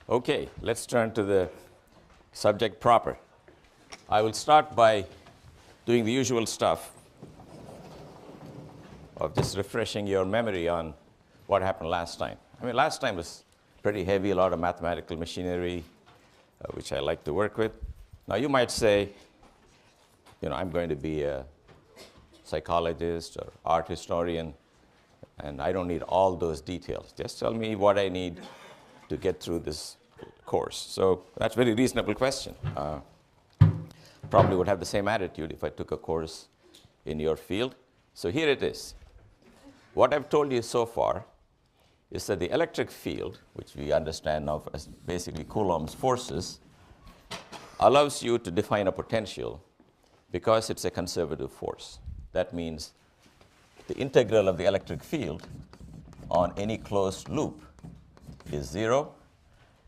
Okay, let's turn to the subject proper. I will start by doing the usual stuff of just refreshing your memory on what happened last time. I mean, last time was pretty heavy, a lot of mathematical machinery, which I like to work with. Now, you might say, I'm going to be a psychologist or art historian, and I don't need all those details. Just tell me what I need to get through this course. So that's a very reasonable question. Probably would have the same attitude if I took a course in your field. So here it is. What I've told you so far is that the electric field, which we understand now as basically Coulomb's forces, allows you to define a potential because it's a conservative force. That means the integral of the electric field on any closed loop is 0.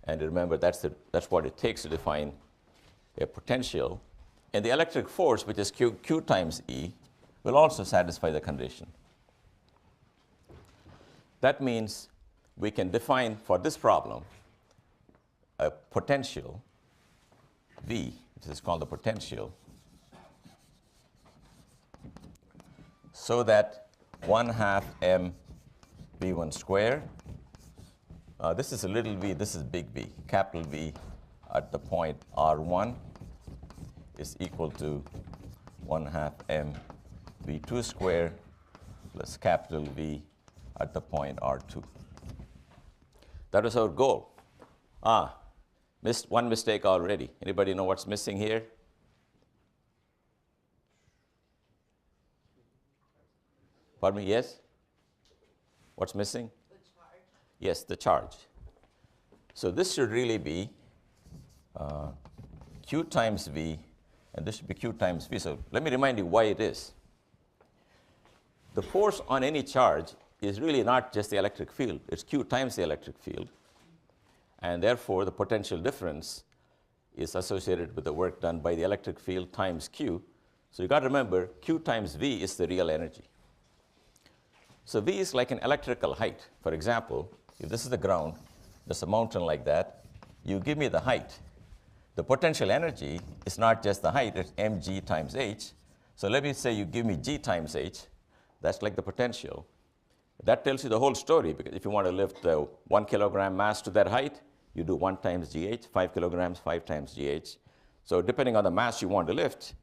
And remember, that's what it takes to define a potential. And the electric force, which is Q times E, will also satisfy the condition. That means we can define for this problem a potential, V, which is called the potential, so that 1/2 m v1 squared. This is a little v, this is big V. Capital V at the point R1 is equal to 1/2 m v2 squared plus capital V at the point R2. That was our goal. Missed one mistake already. Anybody know what's missing here? Pardon me, yes? What's missing? The charge. Yes, the charge. So this should really be Q times V, and this should be Q times V. So let me remind you why it is. The force on any charge is really not just the electric field. It's Q times the electric field. And therefore, the potential difference is associated with the work done by the electric field times Q. So you've got to remember, Q times V is the real energy. So V is like an electrical height. For example, if this is the ground, there's a mountain like that, you give me the height. The potential energy is not just the height, it's mg times h. So let me say you give me g times h. That's like the potential. That tells you the whole story, because if you want to lift the 1 kilogram mass to that height, you do 1 times gh, 5 kilograms, 5 times gh. So depending on the mass you want to lift,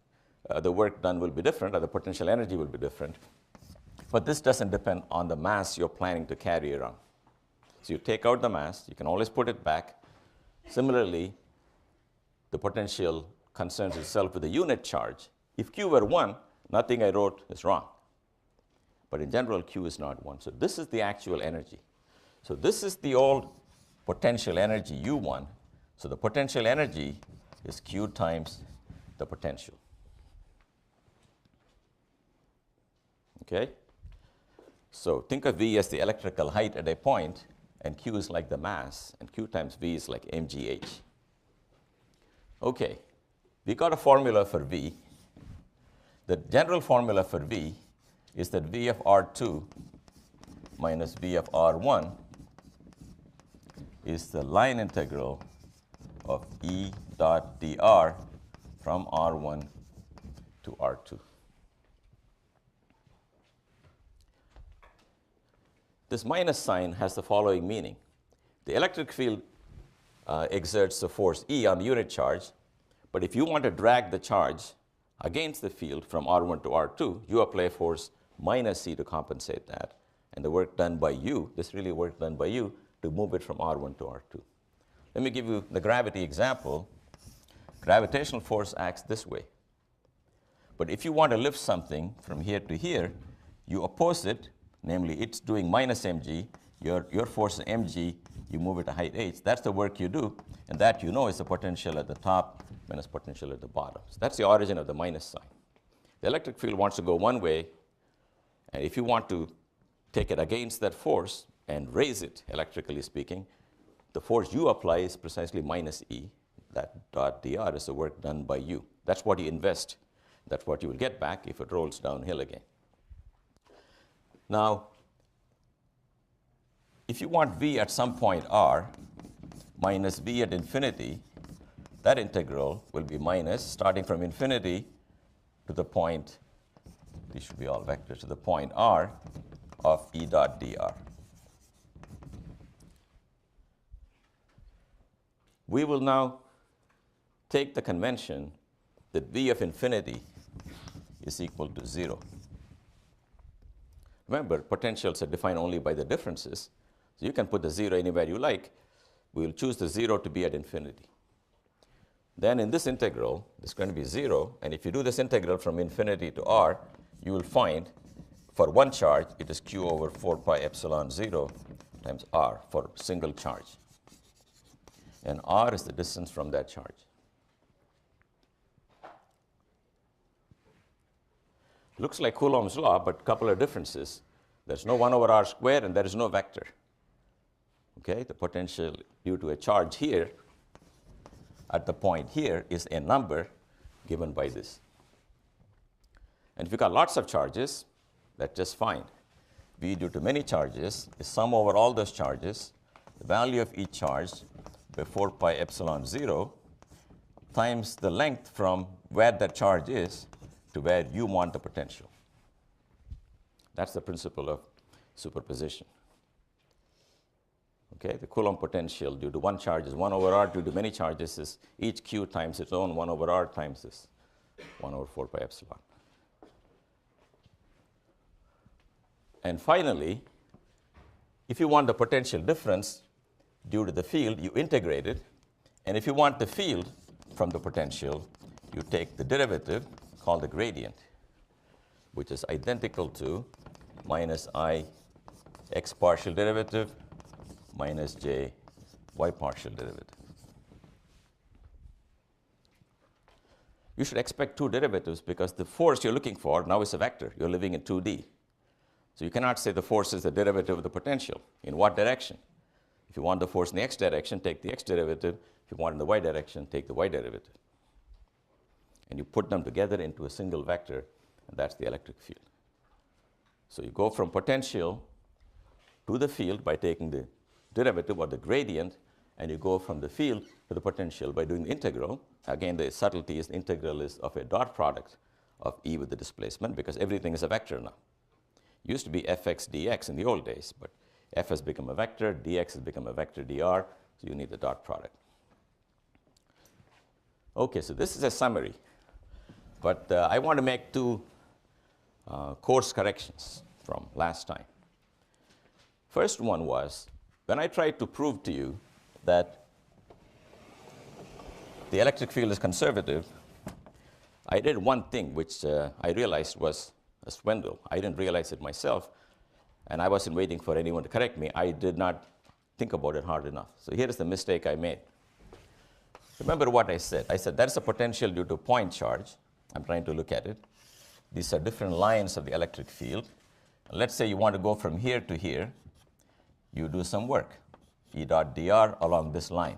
the work done will be different, or the potential energy will be different. But this doesn't depend on the mass you're planning to carry around. So you take out the mass, you can always put it back. Similarly, the potential concerns itself with the unit charge. If Q were 1, nothing I wrote is wrong. But in general, Q is not 1. So this is the actual energy. So this is the old potential energy, U1. So the potential energy is Q times the potential. Okay? So think of V as the electrical height at a point, and Q is like the mass, and Q times V is like mgh. Okay, we got a formula for V. The general formula for V is that V of R2 minus V of R1 is the line integral of E dot dr from R1 to R2. This minus sign has the following meaning. The electric field exerts the force E on the unit charge, but if you want to drag the charge against the field from R1 to R2, you apply force minus C to compensate that. And the work done by you, this really work done by you, to move it from R1 to R2. Let me give you the gravity example. Gravitational force acts this way. But if you want to lift something from here to here, you oppose it. Namely, it's doing minus mg, your force is mg, you move it to height h. That's the work you do, and that you know is the potential at the top minus potential at the bottom. So that's the origin of the minus sign. The electric field wants to go one way, and if you want to take it against that force and raise it, electrically speaking, the force you apply is precisely minus E. That dot dr is the work done by you. That's what you invest. That's what you will get back if it rolls downhill again. Now, if you want V at some point R, minus v at infinity, that integral will be minus, starting from infinity to the point, these should be all vectors, to the point r of E dot dr. We will now take the convention that v of infinity is equal to 0. Remember, potentials are defined only by the differences. So you can put the 0 anywhere you like. We will choose the 0 to be at infinity. Then in this integral, it's going to be 0. And if you do this integral from infinity to r, you will find for one charge, it is q over 4 pi epsilon 0 times r for single charge. And r is the distance from that charge. Looks like Coulomb's law, but a couple of differences. There's no 1 over r squared, and there is no vector. Okay, the potential due to a charge here at the point here is a number given by this. And if you've got lots of charges, that's just fine. V due to many charges is sum over all those charges, the value of each charge by 4 pi epsilon 0 times the length from where that charge is to where you want the potential. That's the principle of superposition. Okay, the Coulomb potential due to one charge is 1 over r, due to many charges is each q times its own 1 over r times this 1 over 4 pi epsilon. And finally, if you want the potential difference due to the field, you integrate it. And if you want the field from the potential, you take the derivative called the gradient, which is identical to minus I x partial derivative minus j y partial derivative. You should expect two derivatives because the force you're looking for now is a vector. You're living in 2D. So you cannot say the force is the derivative of the potential. In what direction? If you want the force in the x direction, take the x derivative. If you want in the y direction, take the y derivative. And you put them together into a single vector, and that's the electric field. So you go from potential to the field by taking the derivative or the gradient, and you go from the field to the potential by doing the integral. Again, the subtlety is the integral is of a dot product of E with the displacement, because everything is a vector now. It used to be fx dx in the old days, but f has become a vector, dx has become a vector dr, so you need the dot product. Okay, so this is a summary. But I want to make two course corrections from last time. First one was, when I tried to prove to you that the electric field is conservative, I did one thing which I realized was a swindle. I didn't realize it myself, and I wasn't waiting for anyone to correct me. I did not think about it hard enough. So here is the mistake I made. Remember what I said. I said that's a potential due to point charge. I'm trying to look at it. These are different lines of the electric field. Let's say you want to go from here to here. You do some work, E dot dr along this line.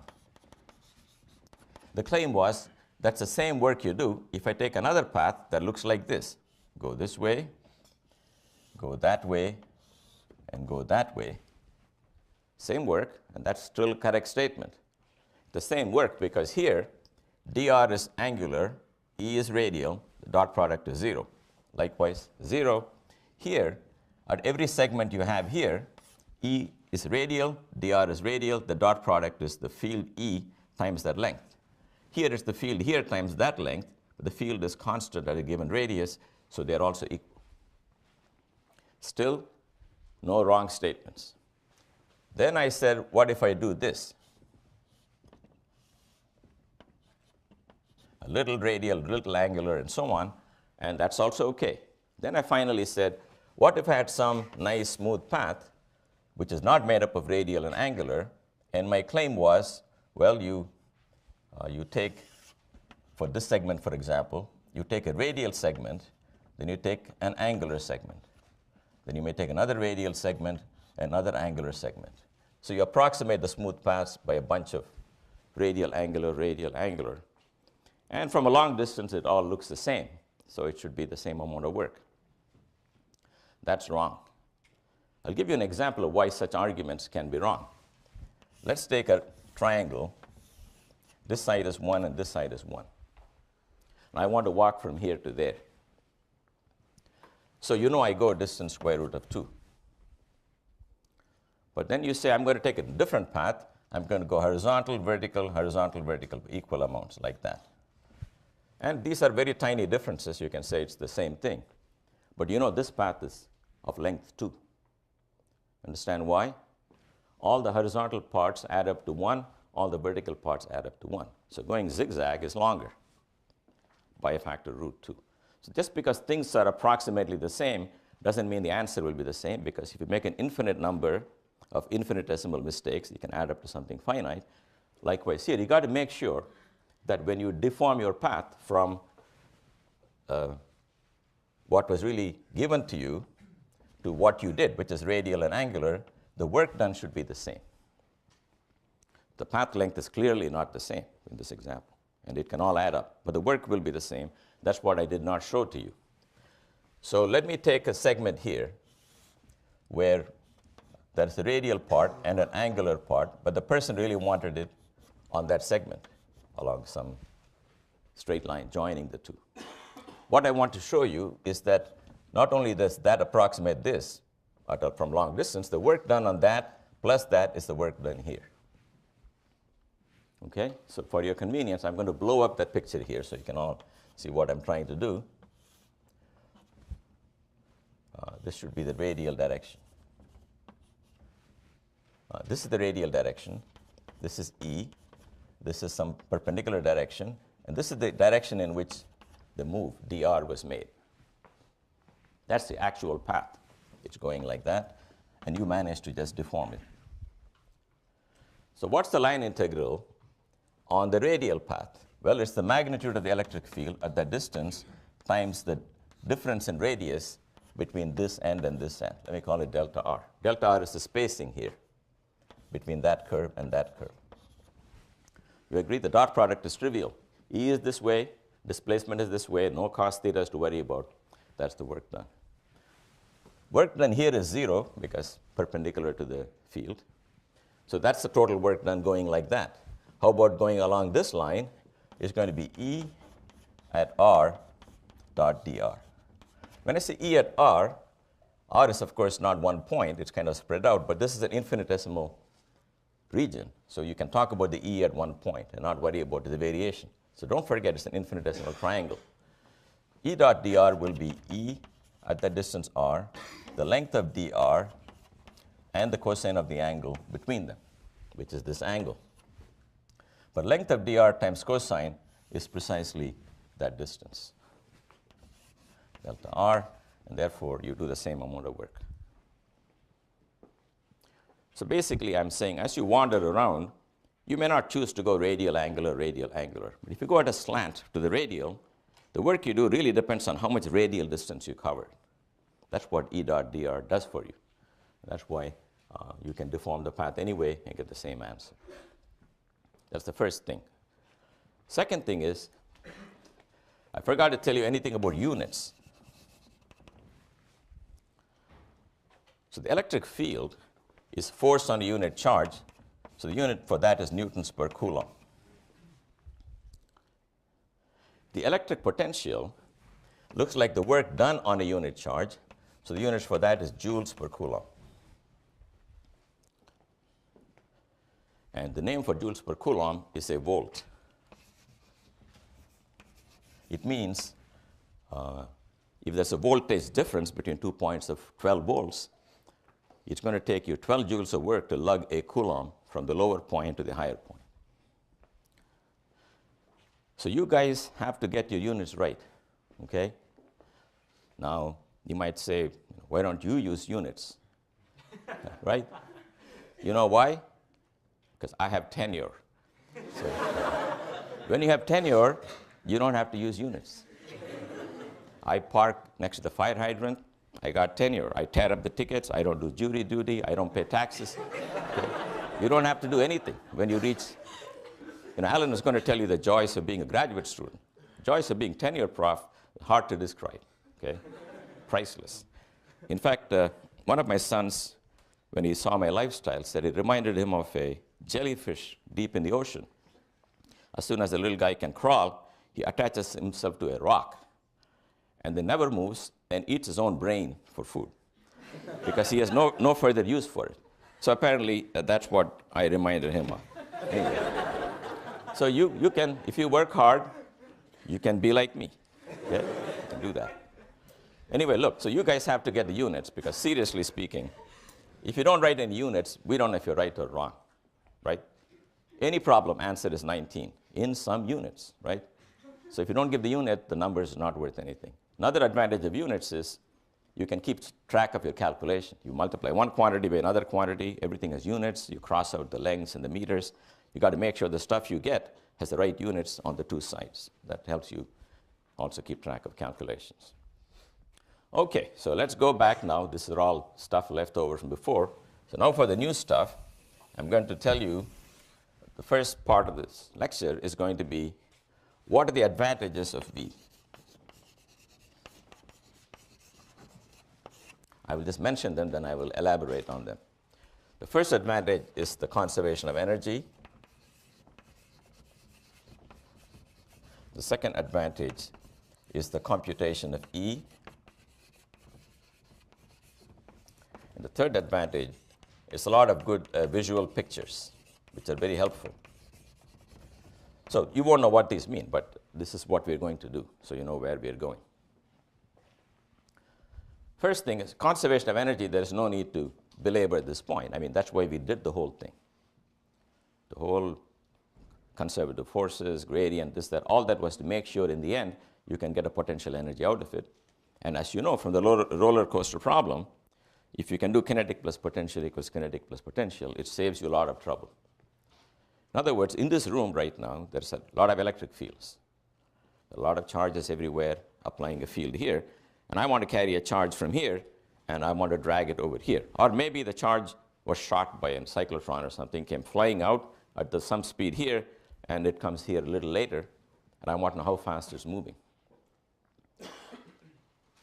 The claim was that's the same work you do if I take another path that looks like this. Go this way, go that way, and go that way. Same work, and that's still a correct statement. The same work because here, dr is angular, E is radial, the dot product is 0. Likewise, 0. Here, at every segment you have here, E is radial, dr is radial, the dot product is the field E times that length. Here is the field here times that length, but the field is constant at a given radius, so they're also equal. Still, no wrong statements. Then I said, what if I do this? A little radial, little angular, and so on, and that's also okay. Then I finally said, what if I had some nice smooth path which is not made up of radial and angular, and my claim was, well, you take, for this segment, for example, you take a radial segment, then you take an angular segment. Then you may take another radial segment, another angular segment. So you approximate the smooth paths by a bunch of radial, angular. And from a long distance, it all looks the same. So it should be the same amount of work. That's wrong. I'll give you an example of why such arguments can be wrong. Let's take a triangle. This side is 1 and this side is 1. And I want to walk from here to there. So you know I go distance square root of 2. But then you say I'm going to take a different path. I'm going to go horizontal, vertical, equal amounts like that. And these are very tiny differences. You can say it's the same thing. But you know this path is of length 2. Understand why? All the horizontal parts add up to 1. All the vertical parts add up to 1. So going zigzag is longer by a factor root 2. So just because things are approximately the same doesn't mean the answer will be the same, because if you make an infinite number of infinitesimal mistakes, you can add up to something finite. Likewise here, you got to make sure that when you deform your path from what was really given to you to what you did, which is radial and angular, the work done should be the same. The path length is clearly not the same in this example, and it can all add up, but the work will be the same. That's what I did not show to you. So let me take a segment here where there's a radial part and an angular part, but the person really wanted it on that segment along some straight line joining the two. What I want to show you is that not only does that approximate this from long distance, the work done on that plus that is the work done here. Okay? So for your convenience, I'm going to blow up that picture here so you can all see what I'm trying to do. This should be the radial direction. This is the radial direction. This is E. This is some perpendicular direction. And this is the direction in which the move, dr, was made. That's the actual path. It's going like that. And you managed to just deform it. So what's the line integral on the radial path? Well, it's the magnitude of the electric field at that distance times the difference in radius between this end and this end. Let me call it delta r. Delta r is the spacing here between that curve and that curve. You agree the dot product is trivial. E is this way, displacement is this way, no cos theta to worry about. That's the work done. Work done here is 0 because perpendicular to the field. So that's the total work done going like that. How about going along this line? It's going to be E at r dot dr. When I say E at r is of course not one point, it's kind of spread out, but this is an infinitesimal region. So you can talk about the E at one point and not worry about the variation. So don't forget it's an infinitesimal triangle. E dot dr will be E at that distance r, the length of dr, and the cosine of the angle between them, which is this angle. But length of dr times cosine is precisely that distance, delta r, and therefore you do the same amount of work. So basically I'm saying as you wander around, you may not choose to go radial, angular, radial, angular. But if you go at a slant to the radial, the work you do really depends on how much radial distance you covered. That's what E dot dr does for you. That's why you can deform the path anyway and get the same answer. That's the first thing. Second thing is, I forgot to tell you anything about units. So the electric field is force on a unit charge. So the unit for that is newtons per coulomb. The electric potential looks like the work done on a unit charge. So the units for that is joules per coulomb. And the name for joules per coulomb is a volt. It means if there's a voltage difference between 2 points of 12 volts, it's going to take you 12 joules of work to lug a coulomb from the lower point to the higher point. So you guys have to get your units right, okay? Now, you might say, why don't you use units, right? You know why? Because I have tenure. So, when you have tenure, you don't have to use units. I park next to the fire hydrant. I got tenure. I tear up the tickets. I don't do jury duty. I don't pay taxes. Okay? You don't have to do anything when you reach. Alan is going to tell you the joys of being a graduate student. Joys of being tenure prof, hard to describe. Okay? Priceless. In fact, one of my sons, when he saw my lifestyle, said it reminded him of a jellyfish deep in the ocean. As soon as the little guy can crawl, he attaches himself to a rock and then never moves and eats his own brain for food because he has no further use for it. So apparently, that's what I reminded him of. Anyway. So you can, if you work hard, you can be like me. Okay? You can do that. Anyway, look, so you guys have to get the units because seriously speaking, if you don't write any units, we don't know if you're right or wrong, right? Any problem, answer is 19 in some units, right? So if you don't give the unit, the number is not worth anything. Another advantage of units is you can keep track of your calculation. You multiply one quantity by another quantity, everything has units, you cross out the lengths and the meters. You got to make sure the stuff you get has the right units on the two sides. That helps you also keep track of calculations. Okay, so let's go back now. This is all stuff left over from before. So now for the new stuff, I'm going to tell you the first part of this lecture is going to be what are the advantages of V? I will just mention them, then I will elaborate on them. The first advantage is the conservation of energy. The second advantage is the computation of E. And the third advantage is a lot of good visual pictures, which are very helpful. So you won't know what these mean, but this is what we're going to do, so you know where we're going. First thing is conservation of energy. There is no need to belabor this point. I mean, that's why we did the whole thing. The whole conservative forces, gradient, this, that, all that was to make sure in the end you can get a potential energy out of it. And as you know from the roller coaster problem, if you can do kinetic plus potential equals kinetic plus potential, it saves you a lot of trouble. In other words, in this room right now, there's a lot of electric fields, a lot of charges everywhere applying a field here. And I want to carry a charge from here, and I want to drag it over here. Or maybe the charge was shot by a cyclotron or something, came flying out at some speed here, and it comes here a little later, and I want to know how fast it's moving.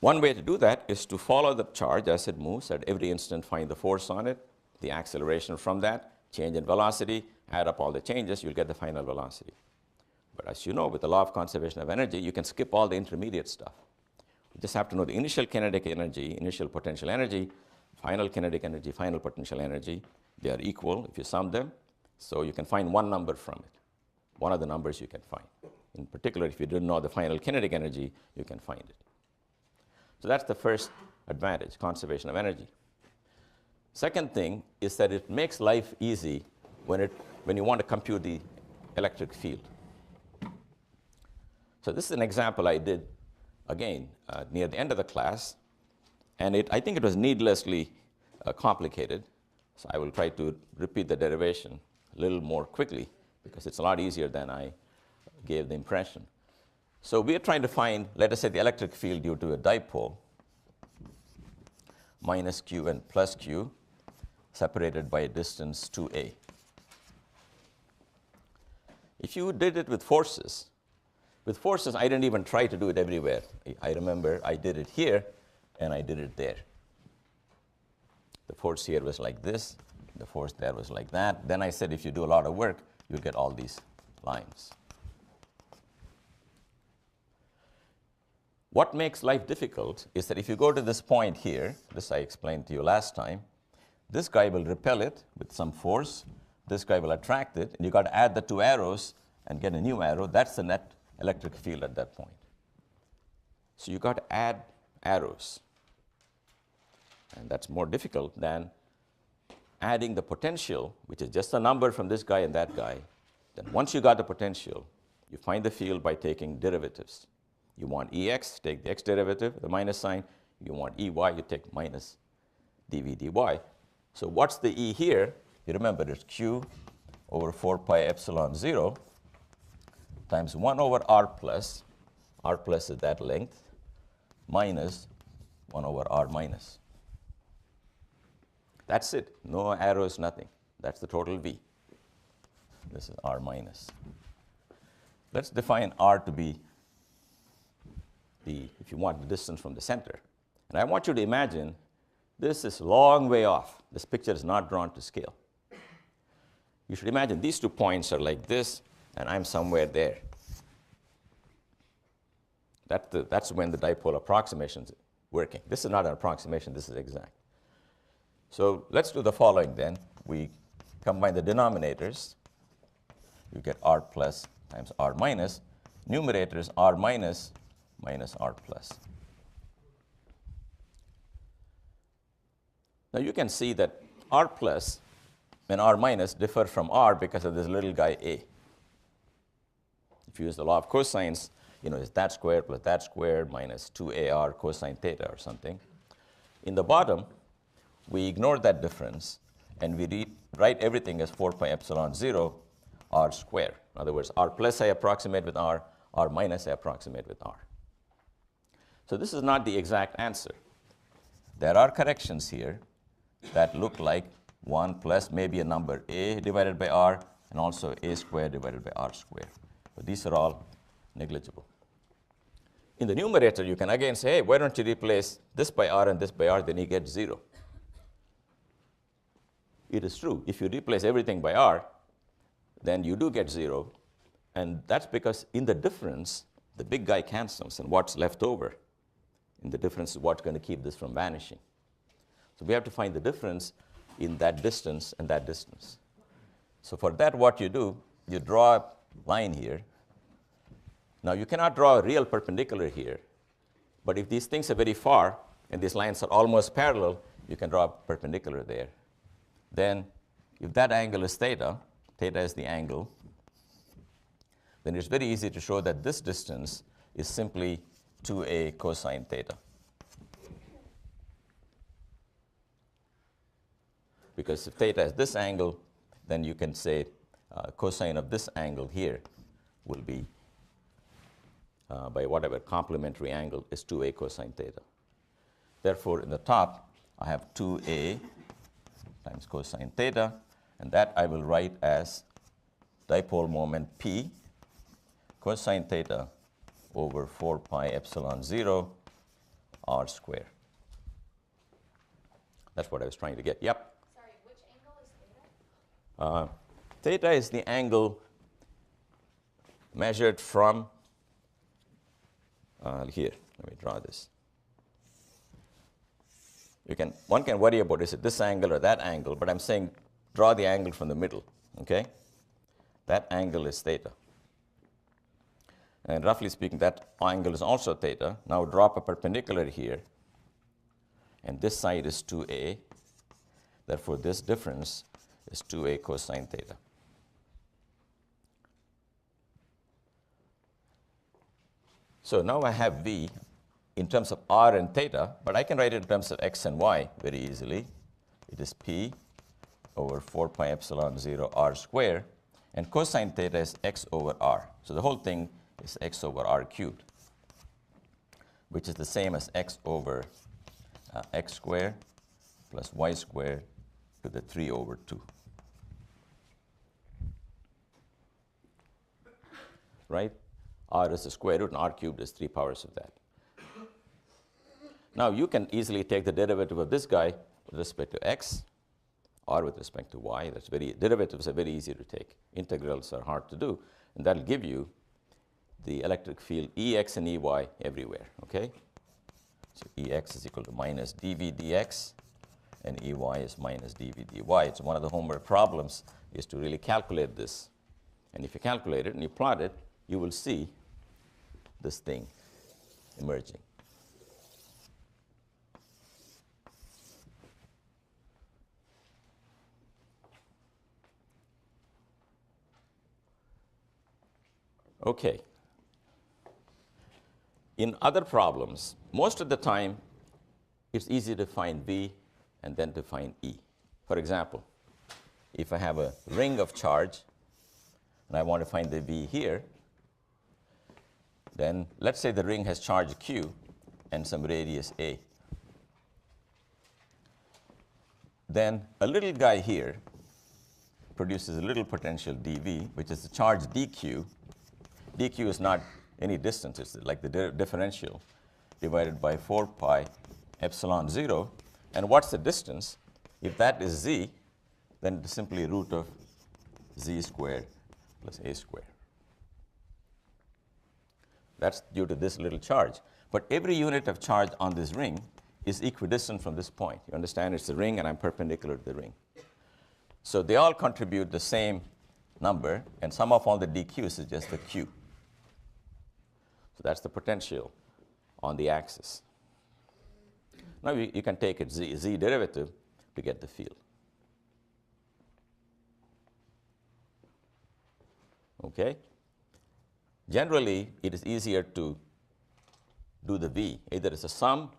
One way to do that is to follow the charge as it moves. At every instant, find the force on it, the acceleration from that, change in velocity, add up all the changes, you'll get the final velocity. But as you know, with the law of conservation of energy, you can skip all the intermediate stuff. You just have to know the initial kinetic energy, initial potential energy, final kinetic energy, final potential energy. They are equal if you sum them. So you can find one number from it. One of the numbers you can find. In particular, if you didn't know the final kinetic energy, you can find it. So that's the first advantage, conservation of energy. Second thing is that it makes life easy when you want to compute the electric field. So this is an example I did, again, near the end of the class. And I think it was needlessly complicated. So I will try to repeat the derivation a little more quickly, because it's a lot easier than I gave the impression. So we are trying to find, let us say, the electric field due to a dipole, minus q and plus q, separated by a distance 2a. If you did it with forces, I didn't even try to do it everywhere. I remember I did it here, and I did it there. The force here was like this. The force there was like that. Then I said, if you do a lot of work, you'll get all these lines. What makes life difficult is that if you go to this point here, this I explained to you last time, this guy will repel it with some force. This guy will attract it. And you've got to add the two arrows and get a new arrow. That's the net electric field at that point. So you've got to add arrows. And that's more difficult than adding the potential, which is just a number from this guy and that guy. Then once you got the potential, you find the field by taking derivatives. You want Ex, take the x derivative, the minus sign. You want Ey, you take minus dv dy. So what's the E here? You remember it's q over 4 pi epsilon 0 times 1 over r plus is that length, minus 1 over r minus. That's it. No arrows, nothing. That's the total V. This is r minus. Let's define r to be if you want, the distance from the center. And I want you to imagine this is a long way off. This picture is not drawn to scale. You should imagine these 2 points are like this, and I'm somewhere there. That's when the dipole approximation is working. This is not an approximation, this is exact. So let's do the following then. We combine the denominators. You get r plus times r minus. Numerator is r minus minus r plus. Now you can see that r plus and r minus differ from r because of this little guy a. If you use the law of cosines, it's that squared plus that squared minus 2ar cosine theta or something. In the bottom, we ignore that difference, and we write everything as 4 pi epsilon 0 r squared. In other words, r plus I approximate with r minus I approximate with r. So this is not the exact answer. There are corrections here that look like 1 plus maybe a number a divided by r, and also a squared divided by r squared. But these are all negligible. In the numerator, you can again say, hey, why don't you replace this by r and this by r, then you get 0. It is true. If you replace everything by r, then you do get 0. And that's because in the difference, the big guy cancels, and what's left over in the difference is what's going to keep this from vanishing. So we have to find the difference in that distance and that distance. So for that, what you do, you draw a line here. Now, you cannot draw a real perpendicular here, but if these things are very far and these lines are almost parallel, you can draw a perpendicular there. Then, if that angle is theta, theta is the angle, then it's very easy to show that this distance is simply 2a cosine theta. Because if theta is this angle, then you can say cosine of this angle here will be by whatever complementary angle is 2a cosine theta. Therefore, in the top, I have 2a times cosine theta, and that I will write as dipole moment P cosine theta over 4 pi epsilon 0 r squared. That's what I was trying to get. Yep? Sorry, which angle is theta? Theta is the angle measured from here. Let me draw this. One can worry about is it this angle or that angle, but I'm saying draw the angle from the middle, okay? That angle is theta. And roughly speaking, that angle is also theta. Now drop a perpendicular here, and this side is 2a. Therefore, this difference is 2a cosine theta. So now I have v in terms of r and theta, but I can write it in terms of x and y very easily. It is p over 4 pi epsilon 0 r squared, and cosine theta is x over r. So the whole thing is x over r cubed, which is the same as x over x squared plus y squared to the 3 over 2. Right? R is the square root, and r cubed is 3 powers of that. Now, you can easily take the derivative of this guy with respect to x, or with respect to y. Derivatives are very easy to take. Integrals are hard to do, and that will give you the electric field Ex and Ey everywhere, okay? So Ex is equal to minus dV dx, and Ey is minus dV dy. It's one of the homework problems is to really calculate this. And if you calculate it and you plot it, you will see this thing emerging. Okay. In other problems, most of the time, it's easy to find V and then to find E. For example, if I have a ring of charge and I want to find the V here, then let's say the ring has charge Q and some radius A. Then a little guy here produces a little potential dV, which is the charge dq. dq is not any distance, it's like the differential divided by 4 pi epsilon 0. And what's the distance? If that is z, then it's simply root of z squared plus a squared. That's due to this little charge. But every unit of charge on this ring is equidistant from this point. You understand? It's a ring, and I'm perpendicular to the ring. So they all contribute the same number, and sum of all the dq's is just the q. So that's the potential on the axis. Now you can take its z derivative to get the field. Okay? Generally, it is easier to do the v. Either it's a sum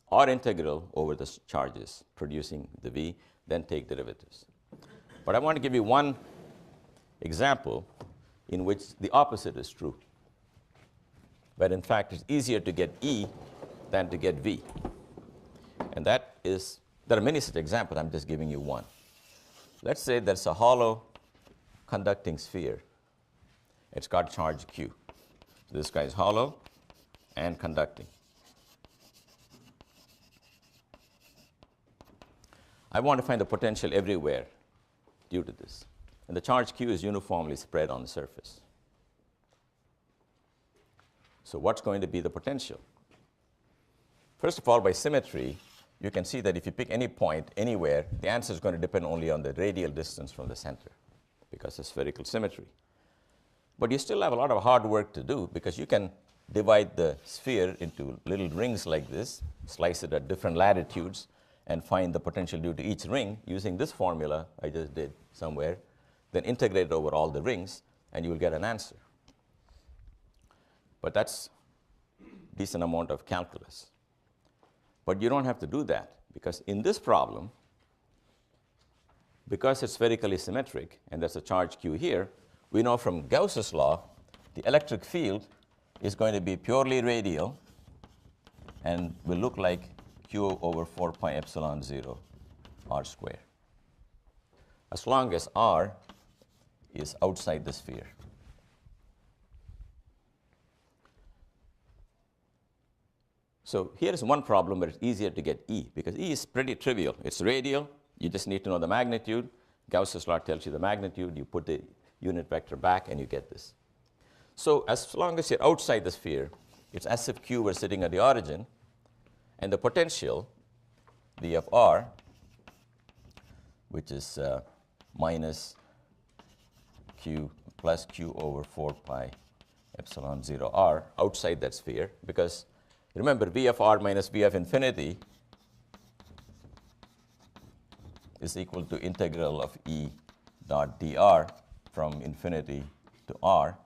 or integral over the charges producing the v, then take derivatives. But I want to give you one example in which the opposite is true. But in fact, it's easier to get E than to get V. And that is, there are many such examples. I'm just giving you one. Let's say there's a hollow conducting sphere. It's got charge Q. This guy is hollow and conducting. I want to find the potential everywhere due to this. And the charge Q is uniformly spread on the surface. So what's going to be the potential? First of all, by symmetry, you can see that if you pick any point anywhere, the answer is going to depend only on the radial distance from the center because of spherical symmetry. But you still have a lot of hard work to do because you can divide the sphere into little rings like this, slice it at different latitudes, and find the potential due to each ring using this formula I just did somewhere, then integrate it over all the rings, and you will get an answer. But that's a decent amount of calculus. But you don't have to do that, because in this problem, because it's spherically symmetric, and there's a charge Q here, we know from Gauss's law, the electric field is going to be purely radial and will look like Q over 4 pi epsilon 0 r squared, as long as r is outside the sphere. So here's one problem where it's easier to get E, because E is pretty trivial. It's radial. You just need to know the magnitude. Gauss's law tells you the magnitude. You put the unit vector back, and you get this. So as long as you're outside the sphere, it's as if Q were sitting at the origin, and the potential, V of r, which is minus Q plus Q over 4 pi epsilon 0 r, outside that sphere, because remember, V of r minus V of infinity is equal to integral of E dot dr from infinity to r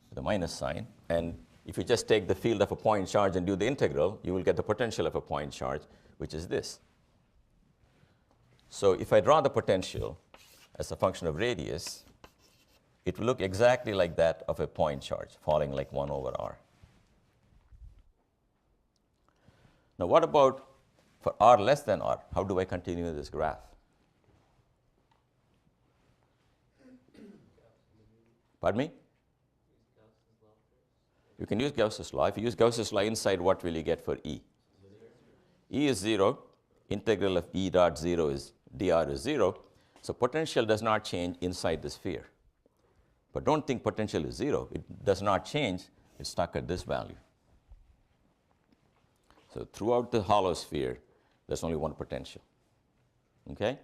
with a minus sign. And if you just take the field of a point charge and do the integral, you will get the potential of a point charge, which is this. So if I draw the potential as a function of radius, it will look exactly like that of a point charge, falling like 1 over r. Now, what about for r less than r? How do I continue this graph? Pardon me? You can use Gauss's law. If you use Gauss's law inside, what will you get for E? E is 0. Integral of E dot 0 is dr is 0. So potential does not change inside the sphere. But don't think potential is 0. It does not change. It's stuck at this value. So throughout the hollow sphere, there's only one potential. Okay?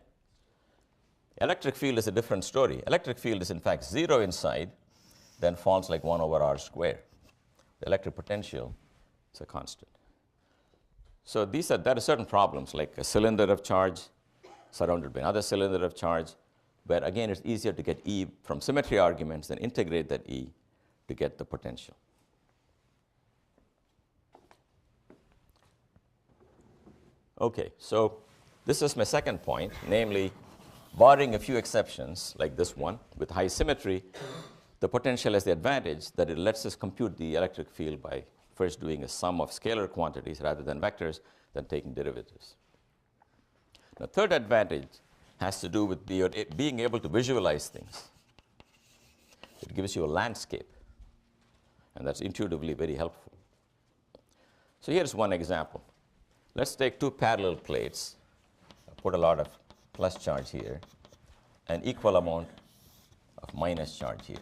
Electric field is a different story. Electric field is in fact 0 inside, then falls like 1 over r squared. The electric potential is a constant. So there are certain problems, like a cylinder of charge surrounded by another cylinder of charge, where again it's easier to get E from symmetry arguments than integrate that E to get the potential. Okay, so this is my second point, namely, barring a few exceptions like this one with high symmetry, the potential has the advantage that it lets us compute the electric field by first doing a sum of scalar quantities rather than vectors, then taking derivatives. The third advantage has to do with being able to visualize things. It gives you a landscape, and that's intuitively very helpful. So here's one example. Let's take two parallel plates, put a lot of plus charge here, an equal amount of minus charge here.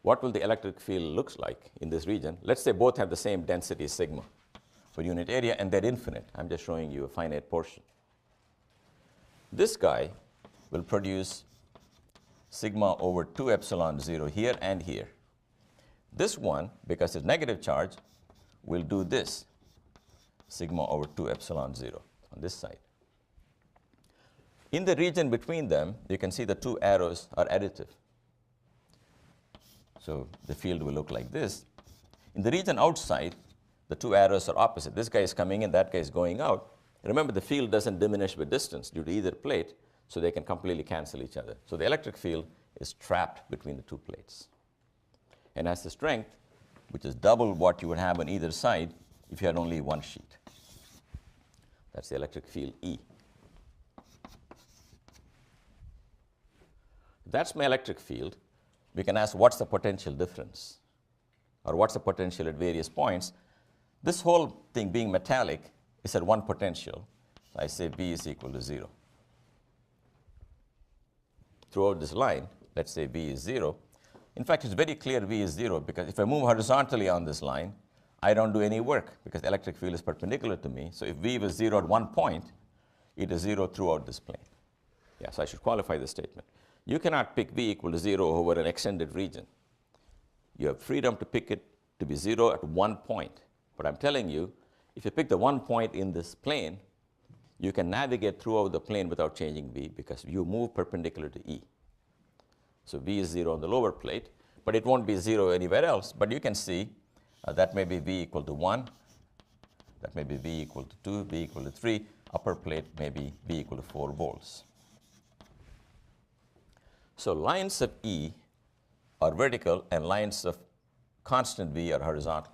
What will the electric field looks like in this region? Let's say both have the same density sigma for unit area, and they're infinite. I'm just showing you a finite portion. This guy will produce sigma over 2 epsilon 0 here and here. This one, because it's negative charge, will do this, sigma over 2 epsilon 0 on this side. In the region between them, you can see the two arrows are additive. So the field will look like this. In the region outside, the two arrows are opposite. This guy is coming in, that guy is going out. Remember, the field doesn't diminish with distance due to either plate, so they can completely cancel each other. So the electric field is trapped between the two plates and has the strength, which is double what you would have on either side if you had only one sheet. That's the electric field E. That's my electric field. We can ask what's the potential difference, or what's the potential at various points. This whole thing being metallic is at one potential. So I say V is equal to 0. Throughout this line, let's say V is 0. In fact, it's very clear V is 0, because if I move horizontally on this line, I don't do any work because the electric field is perpendicular to me. So if V was 0 at one point, it is 0 throughout this plane. Yeah, so I should qualify this statement. You cannot pick V equal to 0 over an extended region. You have freedom to pick it to be 0 at one point. But I'm telling you, if you pick the one point in this plane, you can navigate throughout the plane without changing V because you move perpendicular to E. So V is 0 on the lower plate, but it won't be 0 anywhere else. But you can see that may be V equal to 1, that may be V equal to 2, V equal to 3. Upper plate may be V equal to 4 volts. So lines of E are vertical and lines of constant V are horizontal.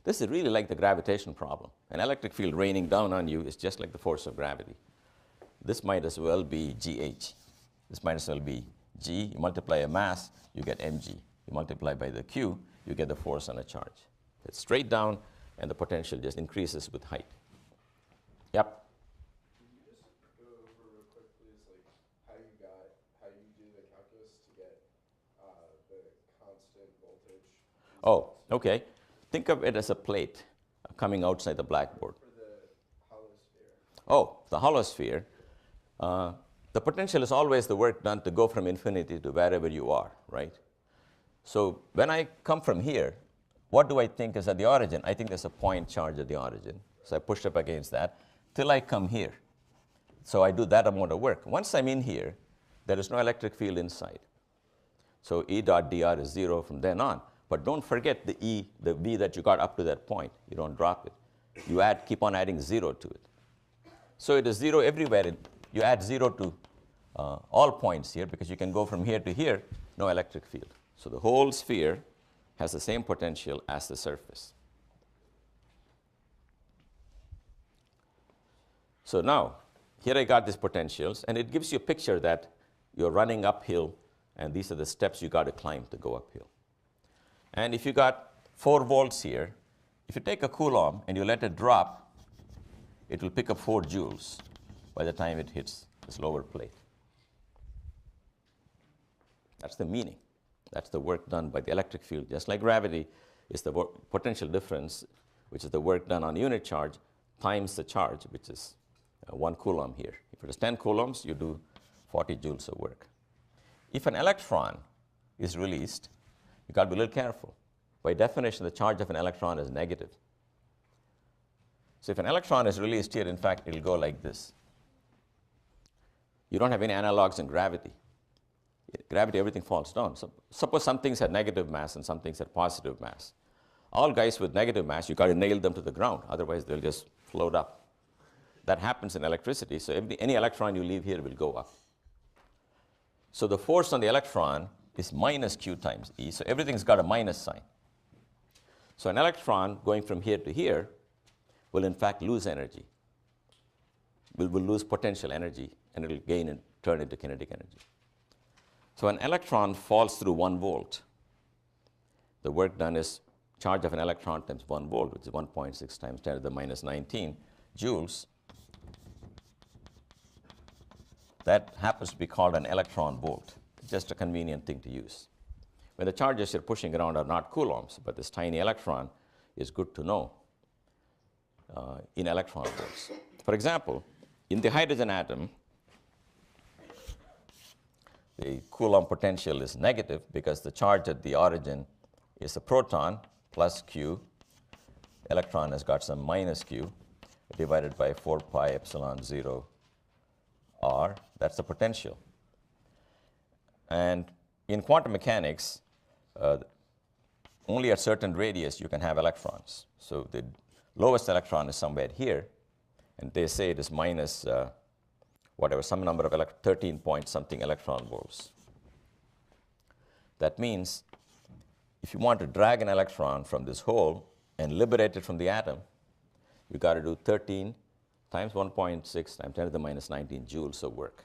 This is really like the gravitation problem. An electric field raining down on you is just like the force of gravity. This might as well be GH. This might as well be G. You multiply a mass, you get mg. You multiply by the Q, you get the force on a charge. It's straight down, and the potential just increases with height. Yep. Oh, okay. Think of it as a plate coming outside the blackboard. For the hollow sphere. Oh, the hollow sphere. The potential is always the work done to go from infinity to wherever you are, right? So when I come from here, what do I think is at the origin? I think there's a point charge at the origin. So I push up against that till I come here. So I do that amount of work. Once I'm in here, there is no electric field inside. So E dot dr is 0 from then on. But don't forget the E, the V that you got up to that point. You don't drop it. You keep on adding 0 to it. So it is 0 everywhere. You add 0 to all points here because you can go from here to here, no electric field. So the whole sphere has the same potential as the surface. So now, here I got these potentials, and it gives you a picture that you're running uphill, and these are the steps you got to climb to go uphill. And if you got 4 volts here, if you take a Coulomb and you let it drop, it will pick up 4 joules by the time it hits this lower plate. That's the meaning. That's the work done by the electric field. Just like gravity is the potential difference, which is the work done on unit charge, times the charge, which is 1 Coulomb here. If it is 10 coulombs, you do 40 joules of work. If an electron is released, you got to be a little careful. By definition, the charge of an electron is negative. So if an electron is released here, in fact, it'll go like this. You don't have any analogs in gravity. Gravity, everything falls down. So suppose some things had negative mass and some things had positive mass. All guys with negative mass, you got to nail them to the ground. Otherwise, they'll just float up. That happens in electricity. So any electron you leave here will go up. So the force on the electron is minus Q times E. So everything's got a minus sign. So an electron going from here to here will in fact lose energy. Will lose potential energy, and it will gain and turn into kinetic energy. So an electron falls through 1 volt. The work done is charge of an electron times 1 volt, which is 1.6 times 10 to the minus 19 joules. That happens to be called an electron volt. It's just a convenient thing to use. When the charges you're pushing around are not coulombs, but this tiny electron is good to know in electron volts. For example, in the hydrogen atom, the Coulomb potential is negative because the charge at the origin is a proton plus Q. Electron has got some minus Q divided by 4 pi epsilon 0 R. That's the potential. And in quantum mechanics, only at certain radius you can have electrons. So the lowest electron is somewhere here, and they say it is minus whatever, some number of 13 point something electron volts. That means if you want to drag an electron from this hole and liberate it from the atom, you got to do 13 times 1.6 times 10 to the minus 19 joules of work.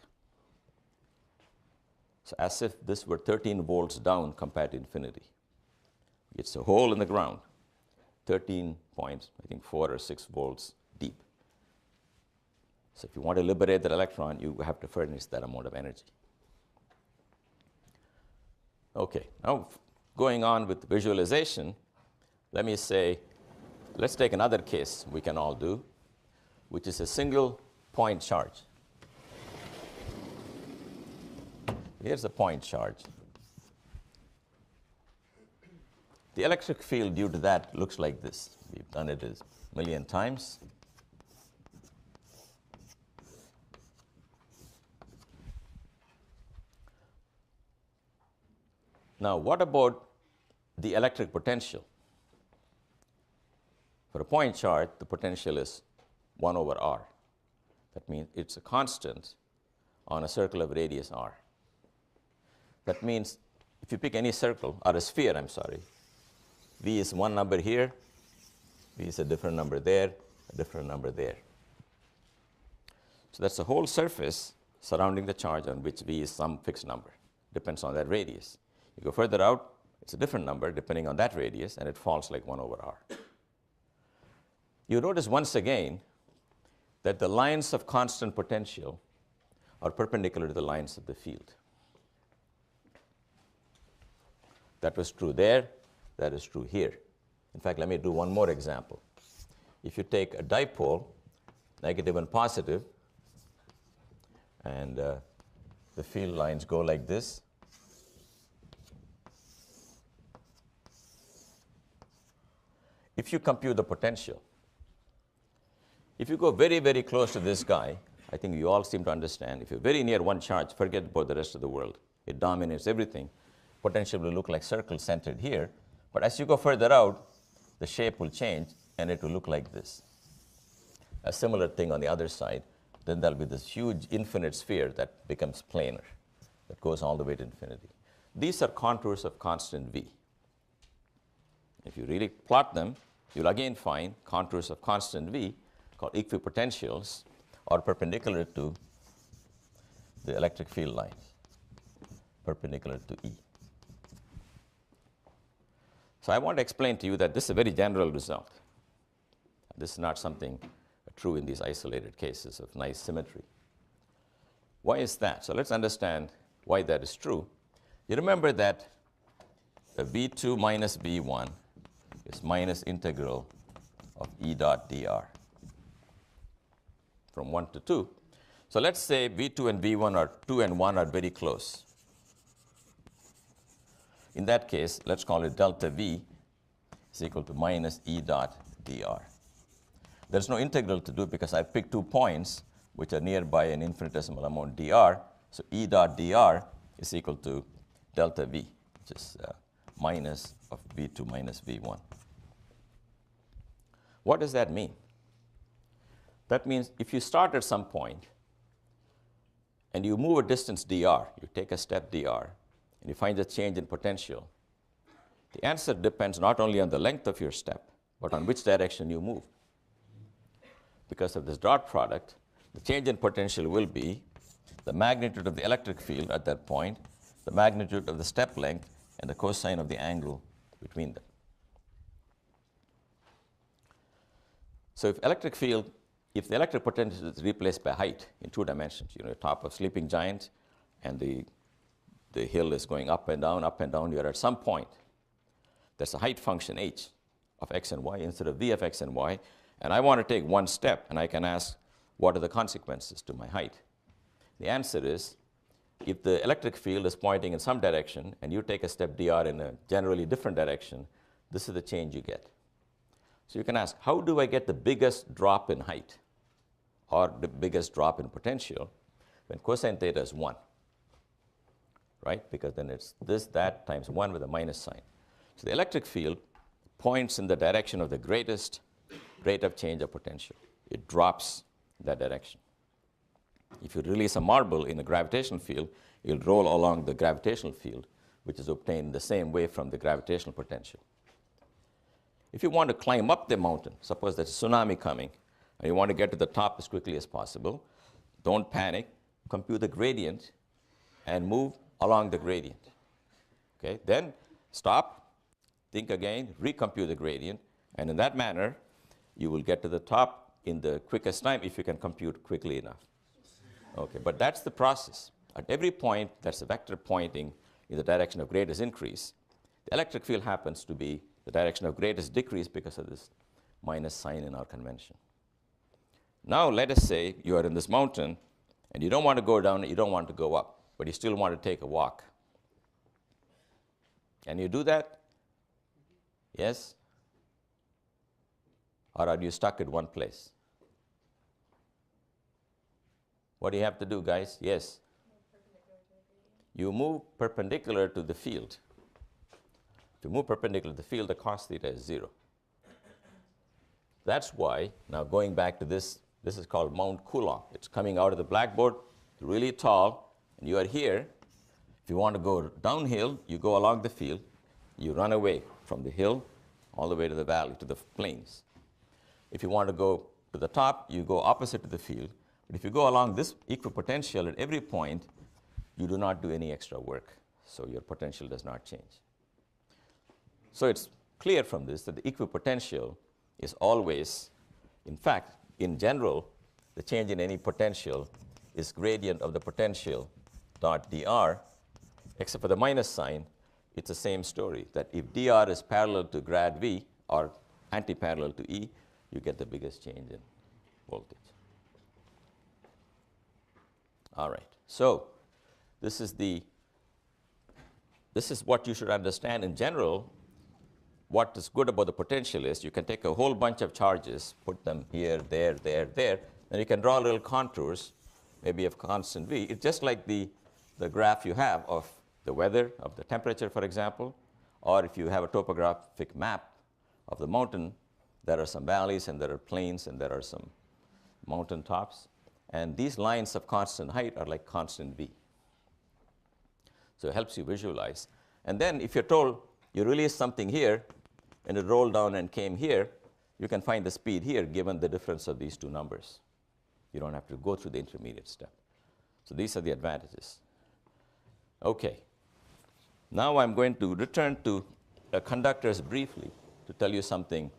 So as if this were 13 volts down compared to infinity. It's a hole in the ground, 13 points, I think 4 or 6 volts deep. So if you want to liberate that electron, you have to furnish that amount of energy. Okay, now going on with visualization, let me say, let's take another case we can all do, which is a single point charge. Here's a point charge. The electric field due to that looks like this. We've done it a million times. Now, what about the electric potential? For a point charge, the potential is 1 over r. That means it's a constant on a circle of radius r. That means if you pick any circle, or a sphere, I'm sorry, V is one number here, V is a different number there, a different number there. So that's the whole surface surrounding the charge on which V is some fixed number. Depends on that radius. You go further out, it's a different number depending on that radius, and it falls like 1 over r. You notice once again that the lines of constant potential are perpendicular to the lines of the field. That was true there, that is true here. In fact, let me do one more example. If you take a dipole, negative and positive, and the field lines go like this, if you compute the potential, if you go very, very close to this guy, I think you all seem to understand, if you're very near one charge, forget about the rest of the world. It dominates everything. Potential will look like circles centered here. But as you go further out, the shape will change, and it will look like this. A similar thing on the other side. Then there'll be this huge infinite sphere that becomes planar, that goes all the way to infinity. These are contours of constant V. If you really plot them, you'll again find contours of constant V called equipotentials are perpendicular to the electric field lines, perpendicular to E. So I want to explain to you that this is a very general result. This is not something true in these isolated cases of nice symmetry. Why is that? So let's understand why that is true. You remember that V2 minus V1 is minus integral of E dot dr from 1 to 2. So let's say V2 and V1 are 2 and 1 are very close. In that case, let's call it delta V is equal to minus E dot dr. There's no integral to do because I picked 2 points which are nearby an infinitesimal amount dr. So E dot dr is equal to delta V, which is minus of V2 minus V1. What does that mean? That means if you start at some point and you move a distance dr, you take a step dr, and you find the change in potential, the answer depends not only on the length of your step, but on which direction you move. Because of this dot product, the change in potential will be the magnitude of the electric field at that point, the magnitude of the step length, and the cosine of the angle between them. So if electric field if the electric potential is replaced by height in 2 dimensions, you know, top of sleeping giant and the hill is going up and down, you're at some point. There's a height function h of x and y instead of v of x and y. And I want to take one step, and I can ask, what are the consequences to my height? The answer is, if the electric field is pointing in some direction, and you take a step dr in a generally different direction, this is the change you get. So you can ask, how do I get the biggest drop in height or the biggest drop in potential when cosine theta is 1? Right? Because then it's this, that, times 1 with a minus sign. So the electric field points in the direction of the greatest rate of change of potential. It drops that direction. If you release a marble in a gravitational field, it'll roll along the gravitational field, which is obtained the same way from the gravitational potential. If you want to climb up the mountain, suppose there's a tsunami coming, and you want to get to the top as quickly as possible, don't panic, compute the gradient, and move along the gradient. Okay? Then stop, think again, recompute the gradient, and in that manner, you will get to the top in the quickest time if you can compute quickly enough. Okay, but that's the process. At every point, that's a vector pointing in the direction of greatest increase. The electric field happens to be the direction of greatest decrease because of this minus sign in our convention. Now, let us say you are in this mountain, and you don't want to go down, you don't want to go up, but you still want to take a walk. Can you do that? Yes? Or are you stuck at one place? What do you have to do, guys? Yes? You move perpendicular to the field. If you move perpendicular to the field, the cos theta is 0. That's why, now going back to this, this is called Mount Coulomb. It's coming out of the blackboard, really tall, and you are here. If you want to go downhill, you go along the field. You run away from the hill all the way to the valley, to the plains. If you want to go to the top, you go opposite to the field. But if you go along this equipotential at every point, you do not do any extra work. So your potential does not change. So it's clear from this that the equipotential is always, in fact, in general, the change in any potential is gradient of the potential dot dr, except for the minus sign. It's the same story, that if dr is parallel to grad v or anti-parallel to E, you get the biggest change in voltage. All right. So this is what you should understand in general. What is good about the potential is you can take a whole bunch of charges, put them here, there, there, there, and you can draw little contours, maybe of constant v. It's just like the graph you have of the weather, of the temperature, for example, or if you have a topographic map of the mountain, there are some valleys and there are plains and there are some mountain tops. And these lines of constant height are like constant v. So it helps you visualize. And then if you're told you release something here and it rolled down and came here, you can find the speed here given the difference of these two numbers. You don't have to go through the intermediate step. So these are the advantages. Okay. Now I'm going to return to conductors briefly to tell you something,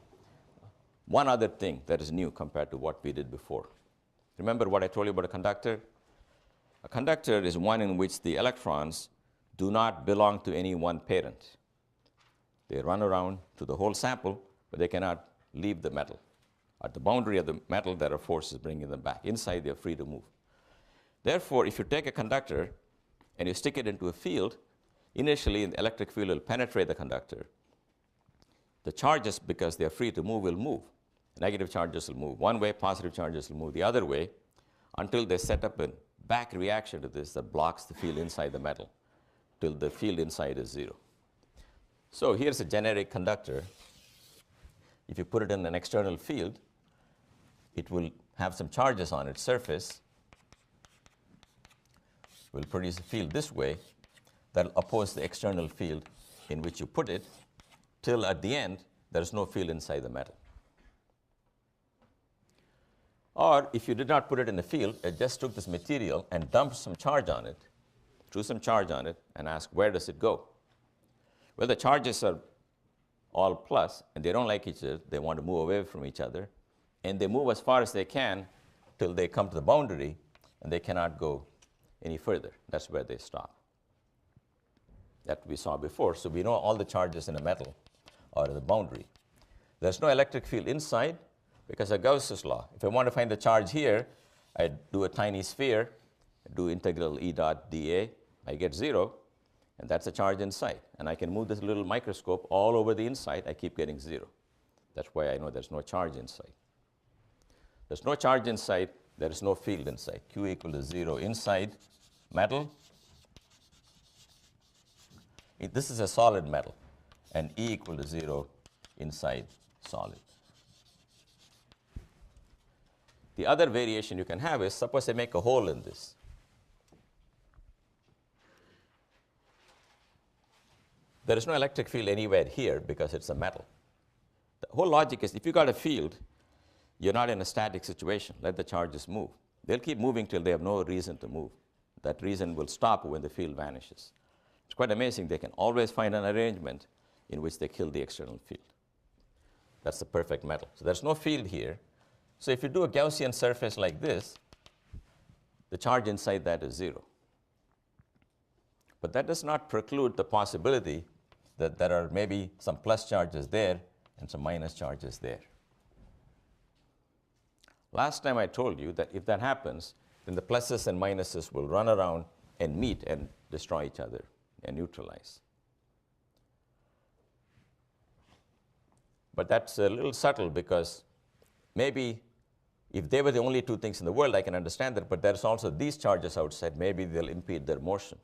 one other thing that is new compared to what we did before. Remember what I told you about a conductor? A conductor is one in which the electrons do not belong to any one parent. They run around to the whole sample, but they cannot leave the metal. At the boundary of the metal, there are forces bringing them back. Inside, they're free to move. Therefore, if you take a conductor and you stick it into a field, initially, the electric field will penetrate the conductor. The charges, because they're free to move, will move. Negative charges will move one way, positive charges will move the other way, until they set up a back reaction to this that blocks the field inside the metal, till the field inside is 0. So here's a generic conductor. If you put it in an external field, it will have some charges on its surface, will produce a field this way that will oppose the external field in which you put it, till at the end, there is no field inside the metal. Or if you did not put it in the field, it just took this material and dumped some charge on it, threw some charge on it, and asked, where does it go? Well, the charges are all plus, and they don't like each other. They want to move away from each other. and they move as far as they can till they come to the boundary, and they cannot go any further. That's where they stop. That we saw before. So we know all the charges in a metal are at the boundary. There's no electric field inside because of Gauss's law. If I want to find the charge here, I do a tiny sphere, do integral E dot dA, I get 0, and that's the charge inside. And I can move this little microscope all over the inside, I keep getting 0. That's why I know there's no charge inside. There's no charge inside, there is no field inside. Q equal to 0 inside metal. This is a solid metal, and E equal to 0 inside solid. The other variation you can have is, suppose I make a hole in this. There is no electric field anywhere here because it's a metal. The whole logic is, if you got a field, you're not in a static situation. Let the charges move. They'll keep moving till they have no reason to move. That reason will stop when the field vanishes. It's quite amazing. They can always find an arrangement in which they kill the external field. That's the perfect metal. So there's no field here. So if you do a Gaussian surface like this, the charge inside that is 0. But that does not preclude the possibility that there are maybe some plus charges there and some minus charges there. Last time I told you that if that happens, then the pluses and minuses will run around and meet and destroy each other and neutralize. But that's a little subtle because maybe if they were the only two things in the world, I can understand that, but there's also these charges outside. Maybe they'll impede their motion.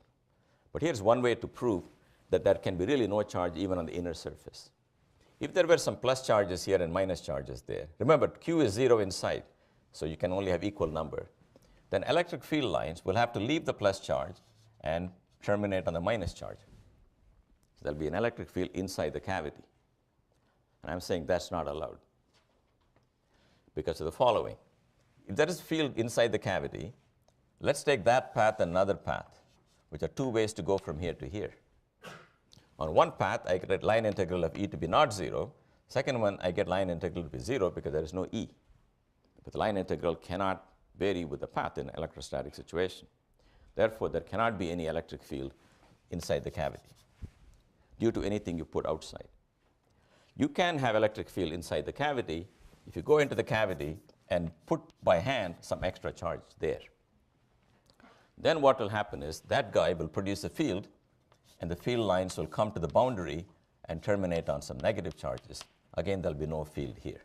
But here's one way to prove that there can be really no charge even on the inner surface. If there were some plus charges here and minus charges there, remember Q is 0 inside, so you can only have equal number, then electric field lines will have to leave the plus charge and terminate on the minus charge. So there'll be an electric field inside the cavity. And I'm saying that's not allowed because of the following. If there is a field inside the cavity, let's take that path and another path, which are two ways to go from here to here. On one path, I get line integral of E to be not 0. Second one, I get line integral to be 0 because there is no E. But the line integral cannot vary with the path in an electrostatic situation. Therefore, there cannot be any electric field inside the cavity due to anything you put outside. You can have electric field inside the cavity if you go into the cavity and put by hand some extra charge there. Then what will happen is that guy will produce a field, and the field lines will come to the boundary and terminate on some negative charges. Again, there'll be no field here.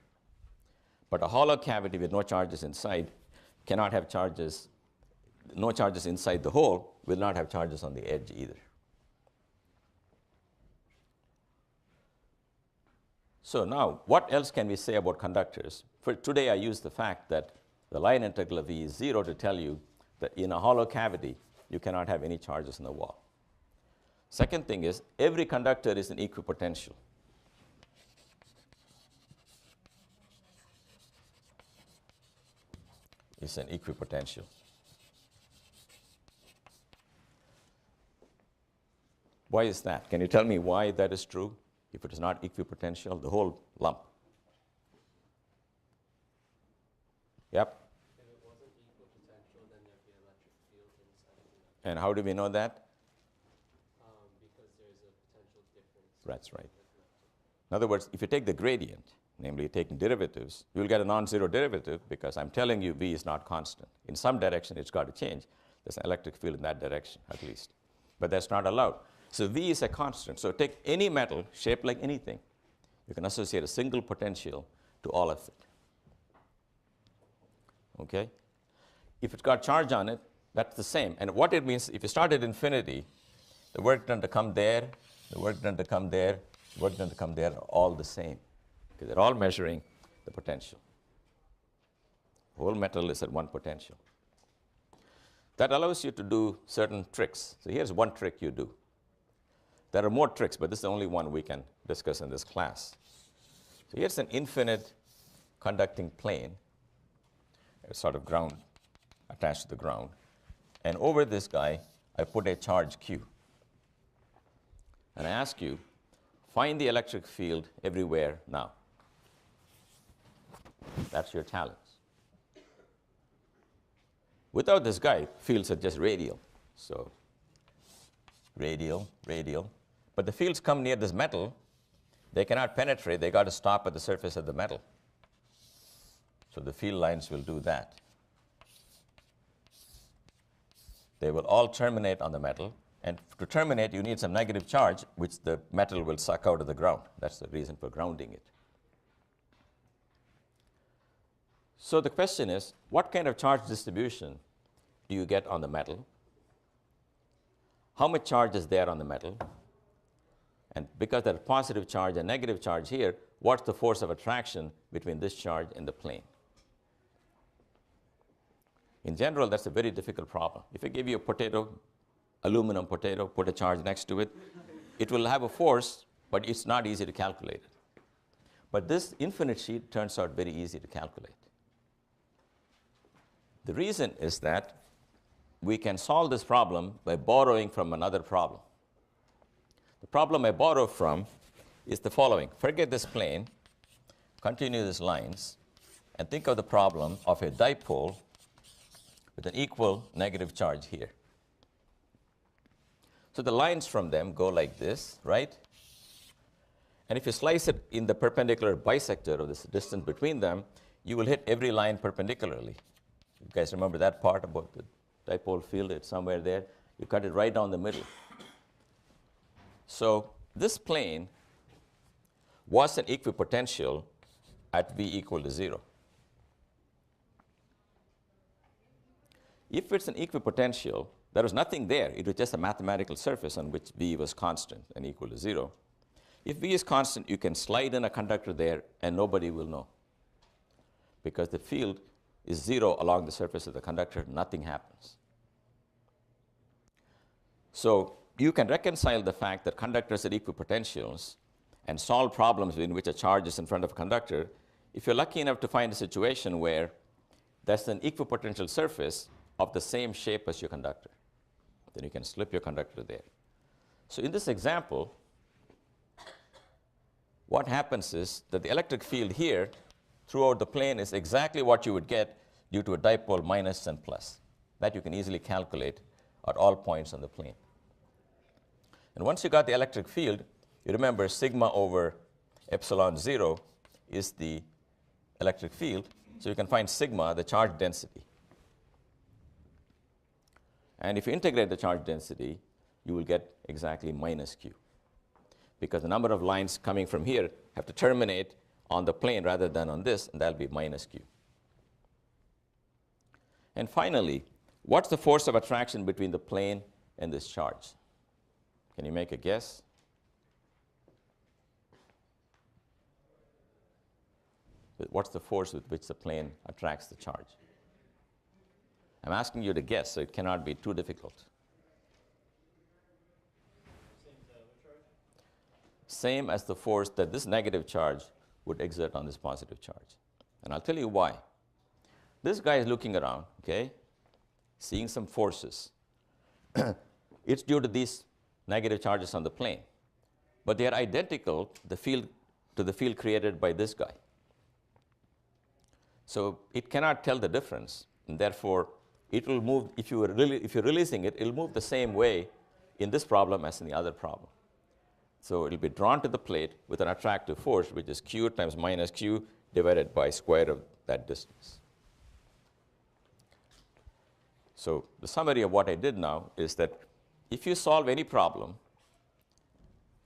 But a hollow cavity with no charges inside cannot have charges, no charges inside the hole, will not have charges on the edge either. So now, what else can we say about conductors? For today, I use the fact that the line integral of E is 0 to tell you that in a hollow cavity, you cannot have any charges in the wall. Second thing is, every conductor is an equipotential. It's an equipotential. Why is that? Can you tell me why that is true? If it is not equipotential, the whole lump. Yep. If it wasn't equipotential, then there'd be electric field inside of it. And how do we know that? Because there's a potential difference. That's right. In other words, if you take the gradient, namely taking derivatives, you will get a non-zero derivative because I'm telling you V is not constant. In some direction, it's got to change. There's an electric field in that direction, at least. But that's not allowed. So V is a constant. So take any metal shaped like anything. You can associate a single potential to all of it. Okay? If it's got charge on it, that's the same. And what it means, if you start at infinity, the work done to come there, the work done to come there, the work done to come there are all the same. Because they're all measuring the potential. The whole metal is at one potential. That allows you to do certain tricks. So here's one trick you do. There are more tricks, but this is the only one we can discuss in this class. So here's an infinite conducting plane, a sort of ground attached to the ground. And over this guy, I put a charge Q. And I ask you, find the electric field everywhere now. That's your challenge. Without this guy, fields are just radial. So radial, radial. But the fields come near this metal. They cannot penetrate. They got to stop at the surface of the metal. So the field lines will do that. They will all terminate on the metal. And to terminate, you need some negative charge, which the metal will suck out of the ground. That's the reason for grounding it. So the question is, what kind of charge distribution do you get on the metal? How much charge is there on the metal? And because there's positive charge and negative charge here, what's the force of attraction between this charge and the plane? In general, that's a very difficult problem. If I give you a potato, aluminum potato, put a charge next to it, it will have a force, but it's not easy to calculate it. But this infinite sheet turns out very easy to calculate. The reason is that we can solve this problem by borrowing from another problem. The problem I borrow from is the following. Forget this plane, continue these lines, and think of the problem of a dipole with an equal negative charge here. So the lines from them go like this, right? And if you slice it in the perpendicular bisector of this distance between them, you will hit every line perpendicularly. You guys remember that part about the dipole field? It's somewhere there. You cut it right down the middle. So this plane was an equipotential at V equal to 0. If it's an equipotential, there was nothing there. It was just a mathematical surface on which V was constant and equal to 0. If V is constant, you can slide in a conductor there and nobody will know. Because the field is 0 along the surface of the conductor, nothing happens. So you can reconcile the fact that conductors are equipotentials and solve problems in which a charge is in front of a conductor if you're lucky enough to find a situation where there's an equipotential surface of the same shape as your conductor. Then you can slip your conductor there. So in this example, what happens is that the electric field here throughout the plane is exactly what you would get due to a dipole minus and plus. That you can easily calculate at all points on the plane. And once you got the electric field, you remember sigma over epsilon 0 is the electric field. So you can find sigma, the charge density. And if you integrate the charge density, you will get exactly minus q. Because the number of lines coming from here have to terminate on the plane rather than on this, and that'll be minus q. And finally, what's the force of attraction between the plane and this charge? Can you make a guess? What's the force with which the plane attracts the charge? I'm asking you to guess, so it cannot be too difficult. Same as the force that this negative charge would exert on this positive charge. And I'll tell you why. This guy is looking around, okay, seeing some forces. It's due to these negative charges on the plane. But they are identical to the field created by this guy. So it cannot tell the difference, and therefore it will move, if you're releasing it, it'll move the same way in this problem as in the other problem. So it'll be drawn to the plate with an attractive force, which is q times minus q divided by square of that distance. So the summary of what I did now is that if you solve any problem,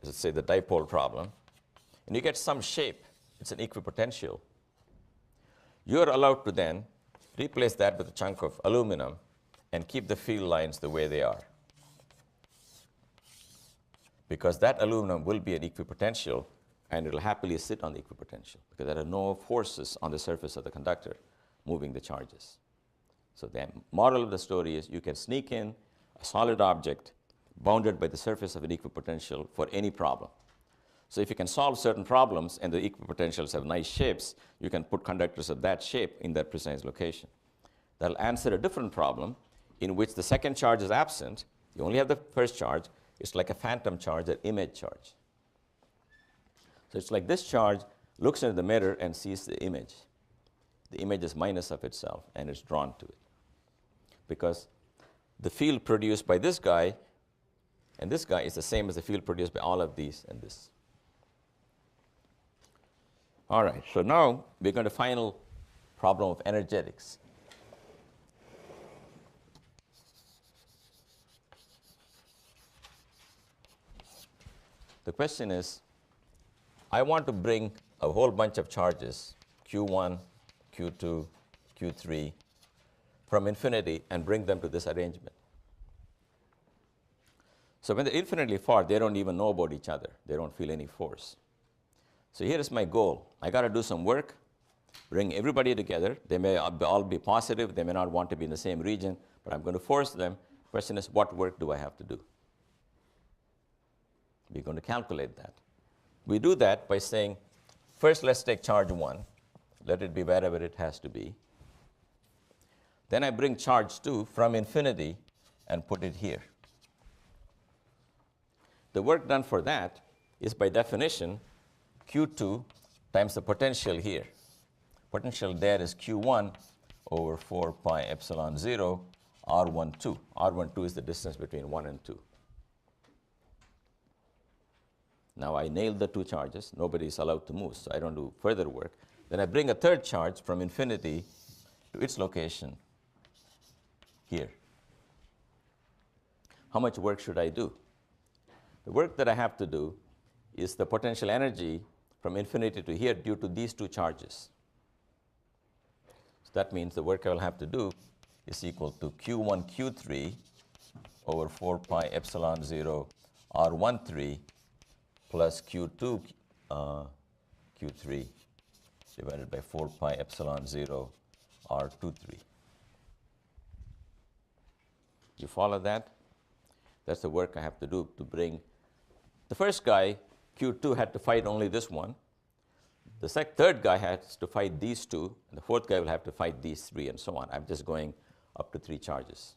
let's say the dipole problem, and you get some shape, it's an equipotential, you're allowed to then replace that with a chunk of aluminum and keep the field lines the way they are. Because that aluminum will be an equipotential, and it'll happily sit on the equipotential, because there are no forces on the surface of the conductor moving the charges. So the moral of the story is you can sneak in a solid object bounded by the surface of an equipotential for any problem. So if you can solve certain problems and the equipotentials have nice shapes, you can put conductors of that shape in that precise location. That'll answer a different problem in which the second charge is absent. You only have the first charge. It's like a phantom charge, an image charge. So it's like this charge looks into the mirror and sees the image. the image is minus of itself, and it's drawn to it. Because the field produced by this guy and this guy is the same as the field produced by all of these and this. All right, so now we're going to final problem of energetics. The question is, I want to bring a whole bunch of charges, Q1, Q2, Q3, from infinity and bring them to this arrangement. So when they're infinitely far, they don't even know about each other. They don't feel any force. So here is my goal. I got to do some work, bring everybody together. They may all be positive. They may not want to be in the same region, but I'm going to force them. The question is, what work do I have to do? We're going to calculate that. We do that by saying, first let's take charge 1. Let it be wherever it has to be. Then I bring charge 2 from infinity and put it here. The work done for that is, by definition, Q2 times the potential here. Potential there is Q1 over 4 pi epsilon 0 R12. R12 is the distance between 1 and 2. Now I nailed the 2 charges. Nobody is allowed to move, so I don't do further work. Then I bring a third charge from infinity to its location here. How much work should I do? The work that I have to do is the potential energy from infinity to here due to these 2 charges. So that means the work I will have to do is equal to Q1 Q3 over 4 pi epsilon 0 R13 plus Q2 Q3 divided by 4 pi epsilon 0 R23. You follow that? That's the work I have to do to bring. The first guy, Q2, had to fight only this one. The third guy has to fight these 2, and the fourth guy will have to fight these 3, and so on. I'm just going up to 3 charges.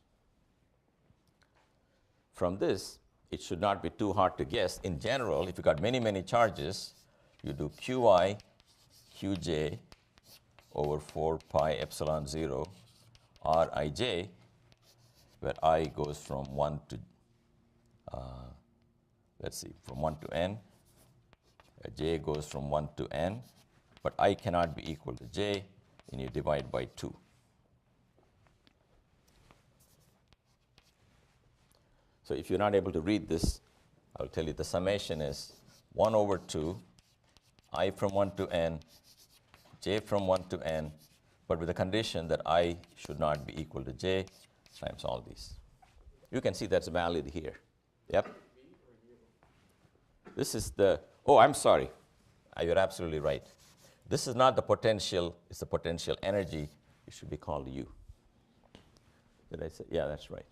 From this, it should not be too hard to guess. In general, if you've got many, many charges, you do Qi, Qj over 4 pi epsilon 0 Rij, where I goes from 1 to, from 1 to n. J goes from 1 to n, but I cannot be equal to j, and you divide by 2. So if you're not able to read this, I'll tell you the summation is 1 over 2, I from 1 to n, j from 1 to n, but with the condition that I should not be equal to j times all these. You can see that's valid here. Yep. This is the, oh, I'm sorry. You're absolutely right. This is not the potential, it's the potential energy. It should be called U. Did I say? Yeah, that's right.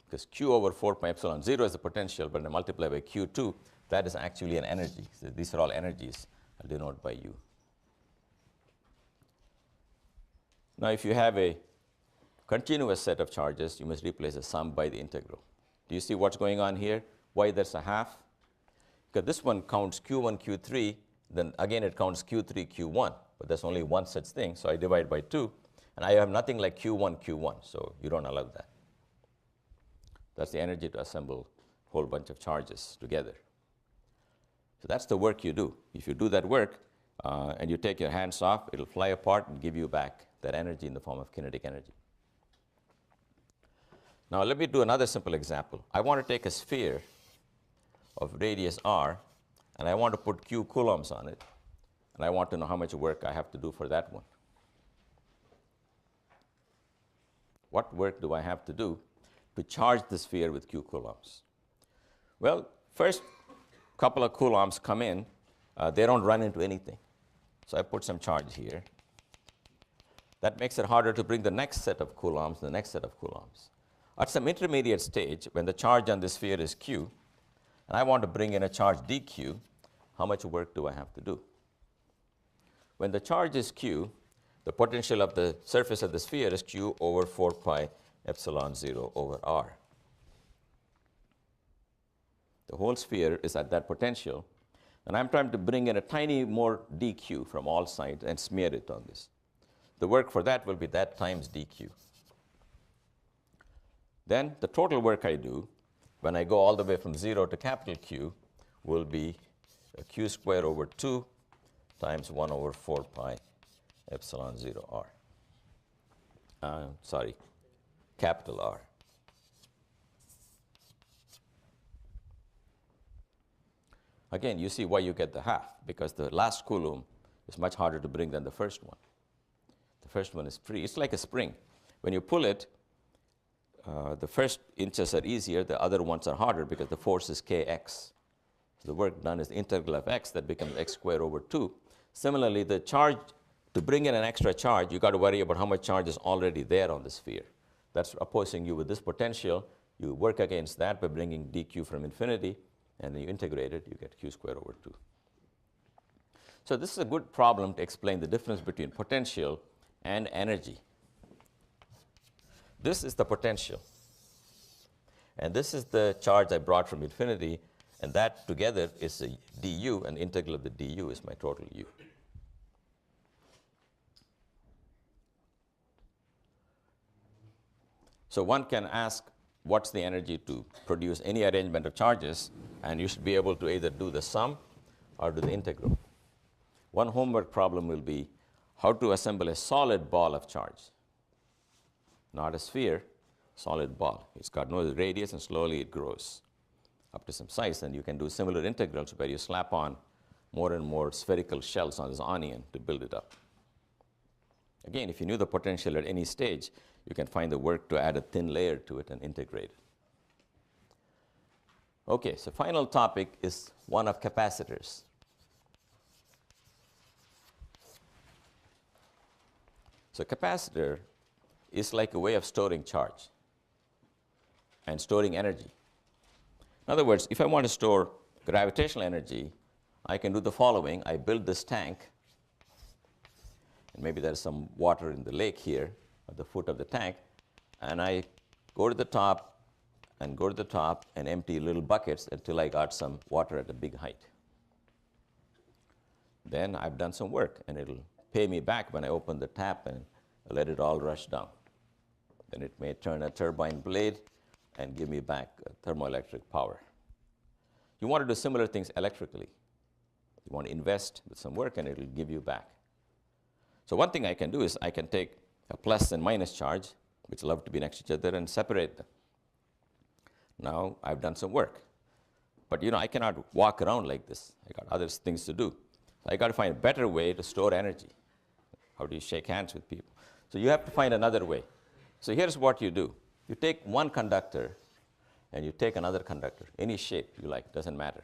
Because Q over 4 pi epsilon 0 is the potential, but when I multiply by Q2, that is actually an energy. So these are all energies. I'll denote by U. Now, if you have a continuous set of charges, you must replace the sum by the integral. Do you see what's going on here? Why there's a half? Because this one counts Q1, Q3, then again it counts Q3, Q1, but there's only one such thing, so I divide by 2, and I have nothing like Q1, Q1, so you don't allow that. That's the energy to assemble a whole bunch of charges together. So that's the work you do. If you do that work and you take your hands off, it'll fly apart and give you back that energy in the form of kinetic energy. Now let me do another simple example. I want to take a sphere of radius r, and I want to put q coulombs on it, and I want to know how much work I have to do for that one. What work do I have to do to charge the sphere with q coulombs? Well, first couple of coulombs come in, they don't run into anything. So I put some charge here. That makes it harder to bring the next set of coulombs, the next set of coulombs. At some intermediate stage, when the charge on this sphere is q, and I want to bring in a charge dq, how much work do I have to do? When the charge is q, the potential of the surface of the sphere is q over 4 pi epsilon 0 over r. The whole sphere is at that potential. And I'm trying to bring in a tiny more dq from all sides and smear it on this. The work for that will be that times dq. Then the total work I do when I go all the way from 0 to capital Q will be a q squared over 2 times 1 over 4 pi epsilon 0 r. Sorry, capital R. Again, you see why you get the half, because the last coulomb is much harder to bring than the first one. The first one is free. It's like a spring. When you pull it, the first inches are easier, the other ones are harder because the force is kx. So the work done is the integral of x, that becomes x squared over 2. Similarly, the charge, to bring in an extra charge, you got to worry about how much charge is already there on the sphere. That's opposing you with this potential. You work against that by bringing dq from infinity, and then you integrate it, you get q squared over 2. So this is a good problem to explain the difference between potential and energy. This is the potential, and this is the charge I brought from infinity, and that together is a du, and the integral of the du is my total u. So one can ask, what's the energy to produce any arrangement of charges, and you should be able to either do the sum or do the integral. One homework problem will be how to assemble a solid ball of charge. Not a sphere, solid ball. It's got no radius, and slowly it grows up to some size, and you can do similar integrals where you slap on more and more spherical shells on this onion to build it up. Again, if you knew the potential at any stage, you can find the work to add a thin layer to it and integrate it. Okay, so final topic is one of capacitors. So capacitor is like a way of storing charge and storing energy. In other words, if I want to store gravitational energy, I can do the following. I build this tank, and maybe there's some water in the lake here at the foot of the tank, and I go to the top and go to the top and empty little buckets until I got some water at a big height. Then I've done some work, and it'll pay me back when I open the tap and let it all rush down. Then it may turn a turbine blade and give me back thermoelectric power. You want to do similar things electrically. You want to invest with some work, and it will give you back. So one thing I can do is I can take a plus and minus charge, which love to be next to each other, and separate them. Now I've done some work. But I cannot walk around like this. I got other things to do. So I got to find a better way to store energy. How do you shake hands with people? So you have to find another way. So here's what you do. You take one conductor and you take another conductor, any shape you like, doesn't matter.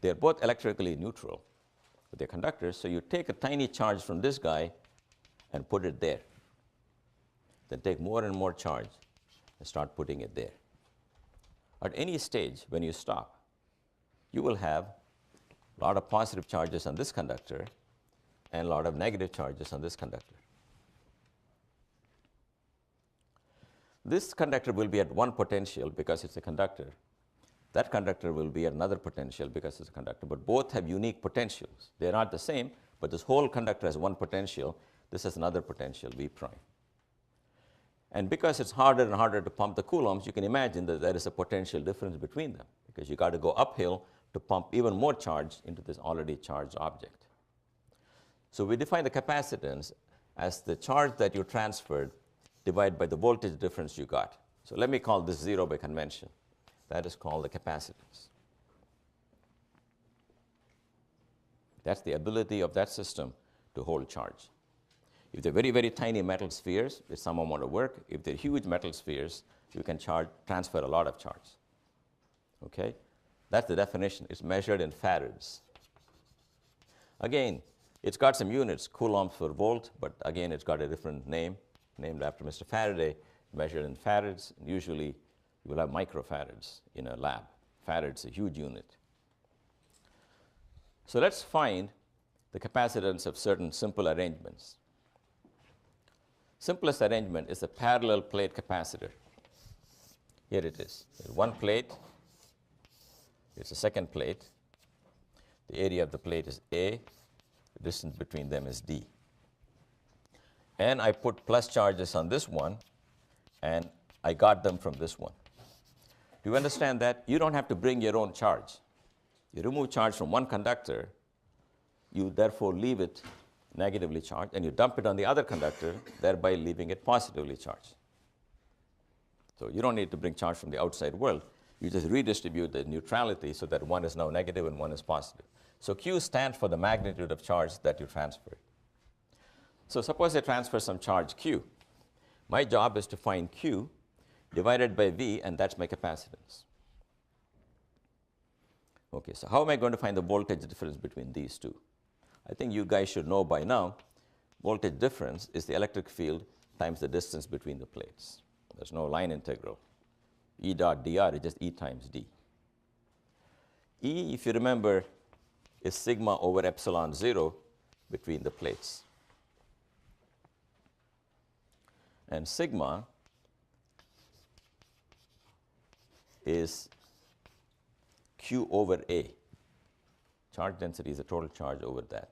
They're both electrically neutral, but they're conductors. So you take a tiny charge from this guy and put it there. Then take more and more charge and start putting it there. At any stage, when you stop, you will have a lot of positive charges on this conductor and a lot of negative charges on this conductor. This conductor will be at one potential because it's a conductor. That conductor will be at another potential because it's a conductor. But both have unique potentials. They're not the same, but this whole conductor has one potential. This has another potential, V prime. And because it's harder and harder to pump the coulombs, you can imagine that there is a potential difference between them, because you got to go uphill to pump even more charge into this already charged object. So we define the capacitance as the charge that you transferred divided by the voltage difference you got. So let me call this 0 by convention. That is called the capacitance. That's the ability of that system to hold charge. If they're very, very tiny metal spheres, with some amount of work, if they're huge metal spheres, you can transfer a lot of charge. Okay? That's the definition. It's measured in farads. Again, it's got some units, coulombs per volt, but again, it's got a different name, named after Mr. Faraday, measured in farads. And usually, you will have microfarads in a lab. Farad's a huge unit. So let's find the capacitance of certain simple arrangements. Simplest arrangement is a parallel plate capacitor. Here it is. There's one plate, It's a second plate. The area of the plate is A. The distance between them is D. And I put plus charges on this one, and I got them from this one. Do you understand that? You don't have to bring your own charge. You remove charge from one conductor, you therefore leave it negatively charged, and you dump it on the other conductor, thereby leaving it positively charged. So you don't need to bring charge from the outside world. You just redistribute the neutrality so that one is now negative and one is positive. So Q stands for the magnitude of charge that you transfer. So suppose I transfer some charge Q. My job is to find Q divided by V, and that's my capacitance. Okay, so how am I going to find the voltage difference between these two? I think you guys should know by now, voltage difference is the electric field times the distance between the plates. There's no line integral. E dot dr is just E times d. E, if you remember, is sigma over epsilon 0 between the plates. And sigma is Q over A. Charge density is the total charge over that.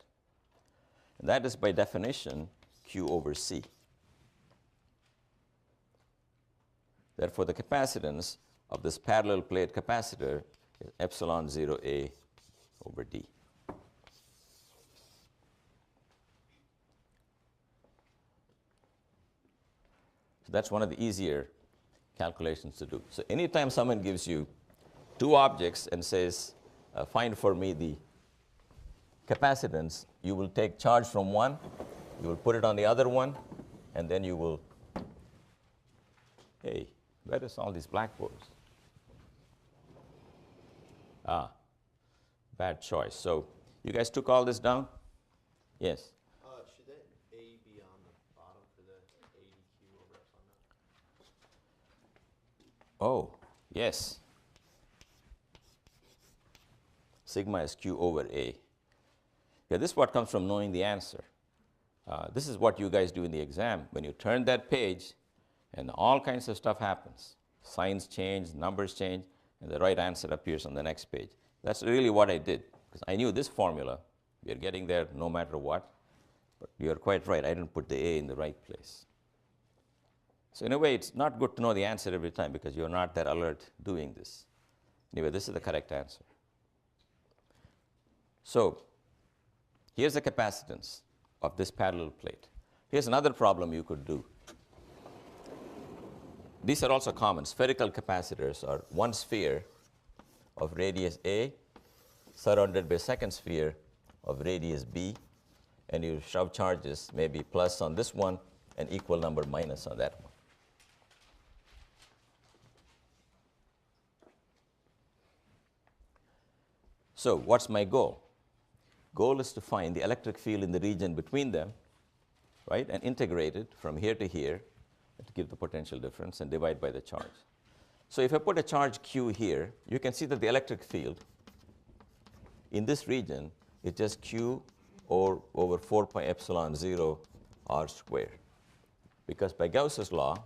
And that is by definition Q over C. Therefore, the capacitance of this parallel plate capacitor is epsilon 0 A over D. So that's one of the easier calculations to do. So anytime someone gives you two objects and says, find for me the capacitance, you will take charge from one, you will put it on the other one, and then you will, hey, where is all these blackboards? Ah, bad choice. So you guys took all this down? Yes? Should that A be on the bottom for the ADQ over epsilon naught? Oh, yes. Sigma is Q over A. Yeah, this is what comes from knowing the answer. This is what you guys do in the exam. When you turn that page, and all kinds of stuff happens. Signs change, numbers change, and the right answer appears on the next page. That's really what I did, because I knew this formula. We are getting there no matter what. But you are quite right. I didn't put the A in the right place. So in a way, it's not good to know the answer every time, because you're not that alert doing this. Anyway, this is the correct answer. So here's the capacitance of this parallel plate. Here's another problem you could do. These are also common. Spherical capacitors are one sphere of radius A surrounded by a second sphere of radius B, and you shove charges, maybe plus on this one and equal number minus on that one. So what's my goal? Goal is to find the electric field in the region between them, right, and integrate it from here to here to give the potential difference and divide by the charge. So if I put a charge Q here, you can see that the electric field in this region is just Q over 4 pi epsilon 0 r squared. Because by Gauss's law,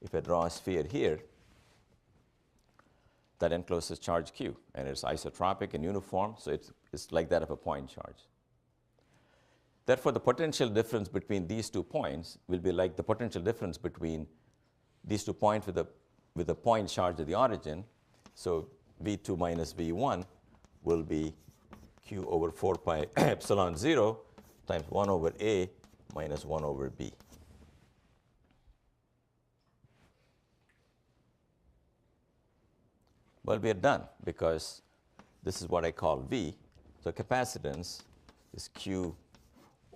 if I draw a sphere here, that encloses charge Q, and it's isotropic and uniform, so it's like that of a point charge. Therefore, the potential difference between these 2 points will be like the potential difference between these 2 points with a point charge at the origin. So V2 minus V1 will be Q over 4 pi epsilon 0 times 1 over A minus 1 over B. Well, we are done, because this is what I call V. So capacitance is Q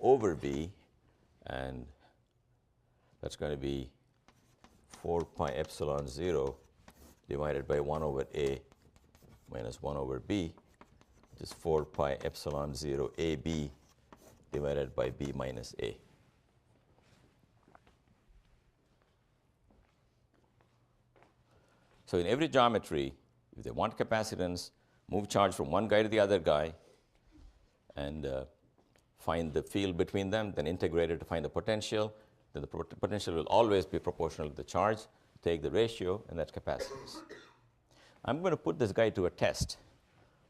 over V, and that's going to be 4 pi epsilon 0 divided by 1 over A minus 1 over B, which is 4 pi epsilon 0 AB divided by B minus A. So in every geometry, if they want capacitance, move charge from one guy to the other guy, and find the field between them, then integrate it to find the potential. Then the potential will always be proportional to the charge. Take the ratio, and that's capacitance. I'm going to put this guy to a test.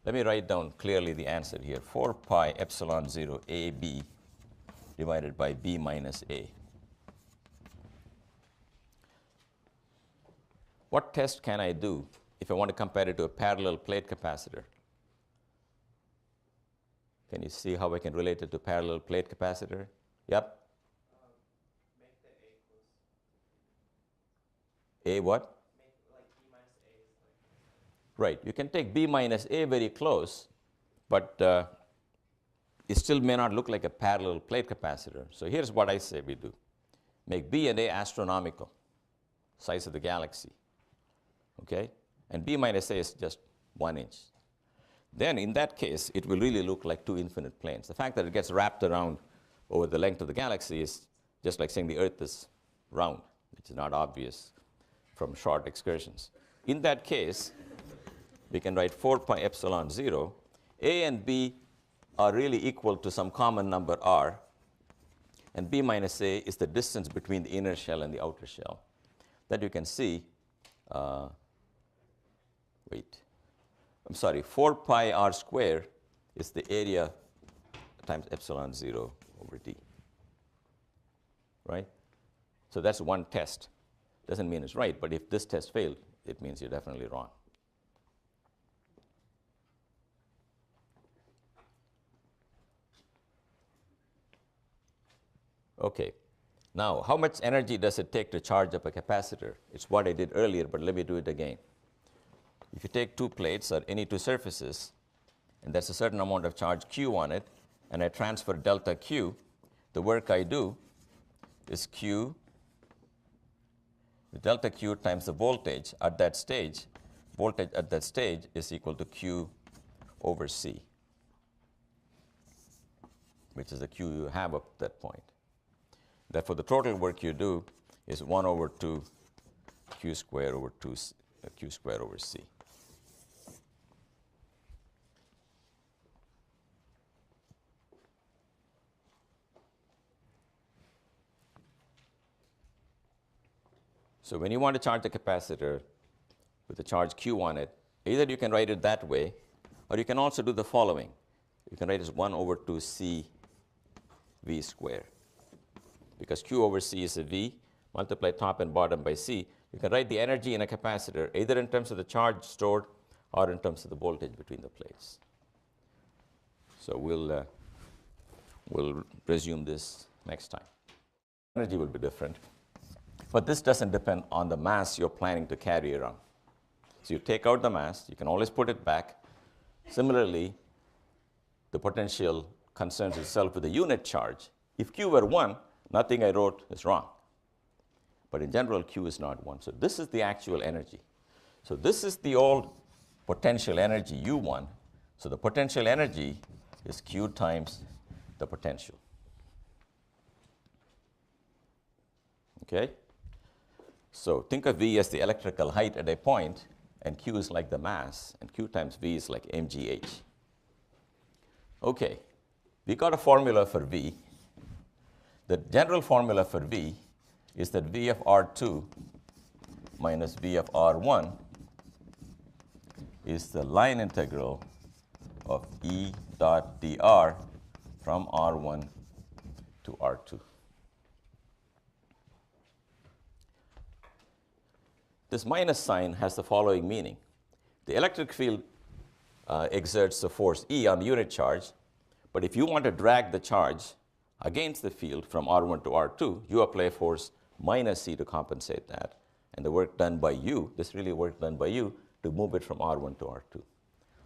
Let me write down clearly the answer here. 4 pi epsilon 0 AB divided by B minus A. What test can I do if I want to compare it to a parallel plate capacitor? Can you see how I can relate it to parallel plate capacitor? Yep. Make the A close. A what? Make like B minus A is like. Right. You can take B minus A very close, but it still may not look like a parallel plate capacitor. So here's what I say we do. Make B and A astronomical, size of the galaxy. Okay? And B minus A is just 1 inch. Then in that case, it will really look like two infinite planes. The fact that it gets wrapped around over the length of the galaxy is just like saying the Earth is round, which is not obvious from short excursions. In that case, we can write 4 pi epsilon 0. A and B are really equal to some common number r, and B minus A is the distance between the inner shell and the outer shell. That you can see, 4 pi r square is the area times epsilon 0 over d, right? So that's one test. Doesn't mean it's right, but if this test failed, it means you're definitely wrong. Okay. Now, how much energy does it take to charge up a capacitor? It's what I did earlier, but let me do it again. If you take two plates or any two surfaces, and there's a certain amount of charge Q on it, and I transfer delta Q, the work I do is Q, the delta Q times the voltage at that stage. Voltage at that stage is equal to Q over C, which is the Q you have at that point. Therefore, the total work you do is 1 over 2 Q square over 2 Q square over C. So when you want to charge the capacitor with a charge Q on it, either you can write it that way, or you can also do the following. You can write it as 1 over 2 C V square. Because Q over C is a V, multiply top and bottom by C, you can write the energy in a capacitor either in terms of the charge stored or in terms of the voltage between the plates. So we'll resume this next time. Energy will be different. But this doesn't depend on the mass you're planning to carry around. So you take out the mass, you can always put it back. Similarly, the potential concerns itself with the unit charge. If Q were 1, nothing I wrote is wrong. But in general, Q is not 1. So this is the actual energy. So this is the old potential energy, U1. So the potential energy is Q times the potential. Okay? So think of V as the electrical height at a point, and Q is like the mass, and Q times V is like mgh. Okay, we got a formula for V. The general formula for V is that V of R2 minus V of R1 is the line integral of E dot dr from R1 to R2. This minus sign has the following meaning. The electric field exerts the force E on the unit charge, but if you want to drag the charge against the field from R1 to R2, you apply force minus C to compensate that. And the work done by you, this really work done by you, to move it from R1 to R2.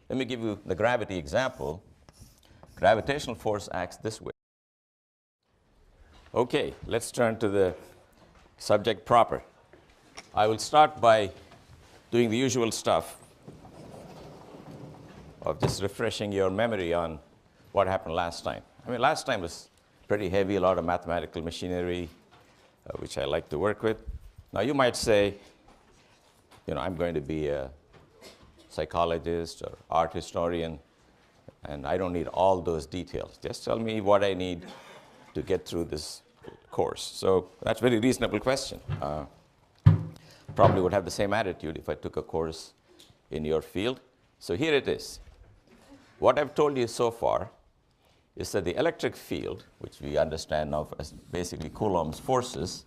Let me give you the gravity example. Gravitational force acts this way. Okay, let's turn to the subject proper. I will start by doing the usual stuff of just refreshing your memory on what happened last time. I mean, last time was pretty heavy, a lot of mathematical machinery, which I like to work with. Now, you might say, you know, I'm going to be a psychologist or art historian, and I don't need all those details. Just tell me what I need to get through this course. So that's a very reasonable question. Probably would have the same attitude if I took a course in your field. So here it is. what I've told you so far is that the electric field, which we understand now as basically Coulomb's forces,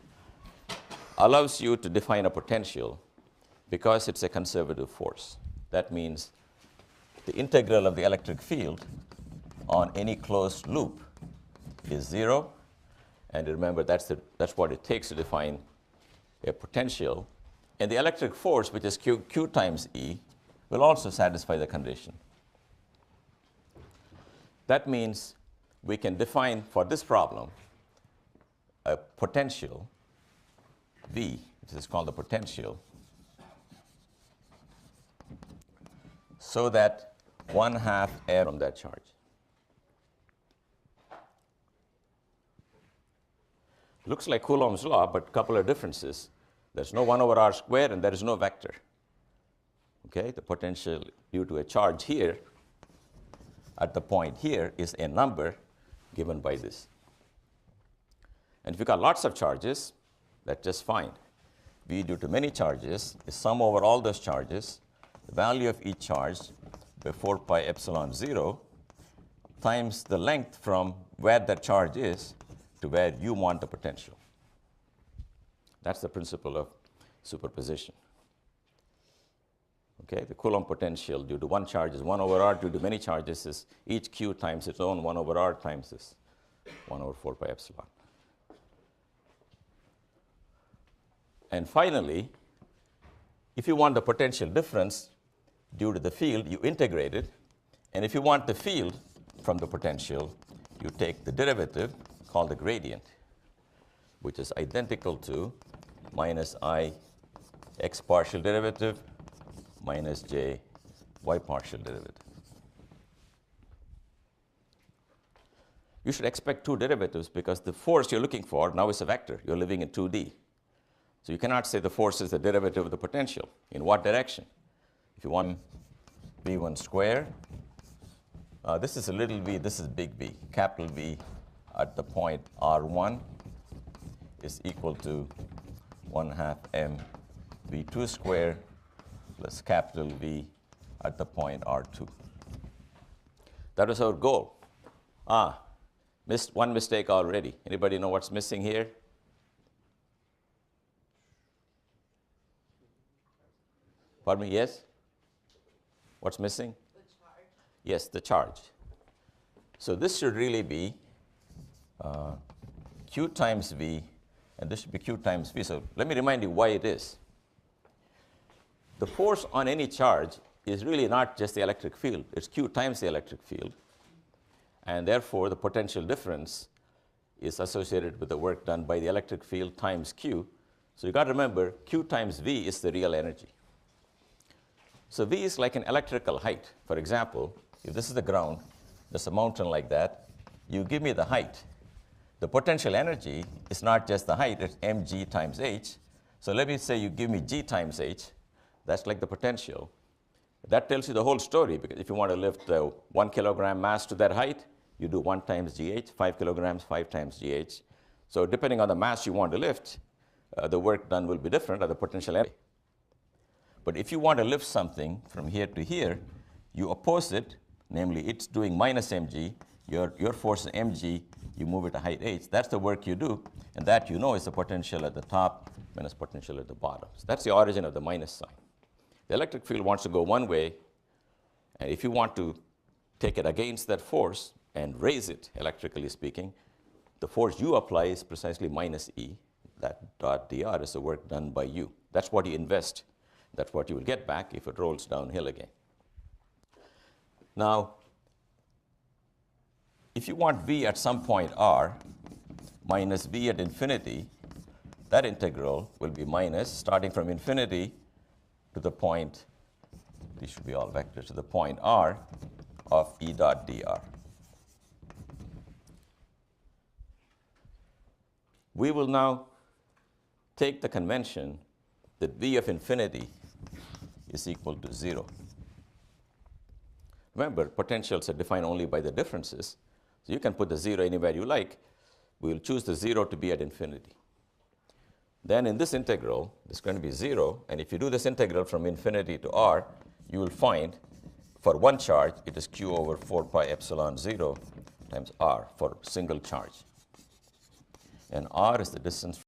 allows you to define a potential because it's a conservative force. That means the integral of the electric field on any closed loop is 0. And remember, that's what it takes to define a potential. And the electric force, which is Q times E, will also satisfy the condition. That means we can define for this problem a potential V, which is called the potential, so that 1/2 m from that charge. Looks like Coulomb's law, but a couple of differences. There's no 1/r squared, and there is no vector. Okay, the potential due to a charge here at the point here is a number given by this. And if you've got lots of charges, that's just fine. V due to many charges is sum over all those charges, the value of each charge by 4 pi epsilon 0 times the length from where that charge is to where you want the potential. That's the principle of superposition. Okay, the Coulomb potential due to one charge is 1/r, due to many charges is each q times its own 1/r times this 1/4 pi epsilon. And finally, if you want the potential difference due to the field, you integrate it. And if you want the field from the potential, you take the derivative called the gradient, which is identical to minus I x partial derivative minus j y partial derivative. You should expect two derivatives because the force you're looking for now is a vector. You're living in 2D. So you cannot say the force is the derivative of the potential. In what direction? If you want v1 square, this is a little v, this is big V. Capital V at the point R1 is equal to 1/2 m v2 square plus capital V at the point R2. That was our goal. Missed one mistake already. Anybody know what's missing here? Pardon me, yes? What's missing? The charge. Yes, the charge. So this should really be Q times V, and this should be Q times V. So let me remind you why it is. The force on any charge is really not just the electric field. It's Q times the electric field. And therefore, the potential difference is associated with the work done by the electric field times Q. So you got to remember, Q times V is the real energy. So V is like an electrical height. For example, if this is the ground, there's a mountain like that, you give me the height. The potential energy is not just the height, it's mg times h. So let me say you give me g times h. That's like the potential. That tells you the whole story, because if you want to lift 1 kilogram mass to that height, you do 1 times gh, 5 kilograms, 5 times gh. So depending on the mass you want to lift, the work done will be different at the potential energy. But if you want to lift something from here to here, you oppose it, namely it's doing minus mg, your force is mg, you move it to height h. That's the work you do, and that you know is the potential at the top minus potential at the bottom. So that's the origin of the minus sign. The electric field wants to go one way, and if you want to take it against that force and raise it, electrically speaking, the force you apply is precisely minus E. That dot dr is the work done by you. That's what you invest. That's what you will get back if it rolls downhill again. Now, if you want V at some point R minus V at infinity, that integral will be minus, starting from infinity to the point, these should be all vectors, to the point R of E dot dr. We will now take the convention that V of infinity is equal to 0. Remember, potentials are defined only by the differences. So you can put the 0 anywhere you like. We will choose the 0 to be at infinity. Then in this integral, it's going to be 0. And if you do this integral from infinity to r, you will find For one charge, it is q over 4 pi epsilon 0 times r for single charge. And r is the distance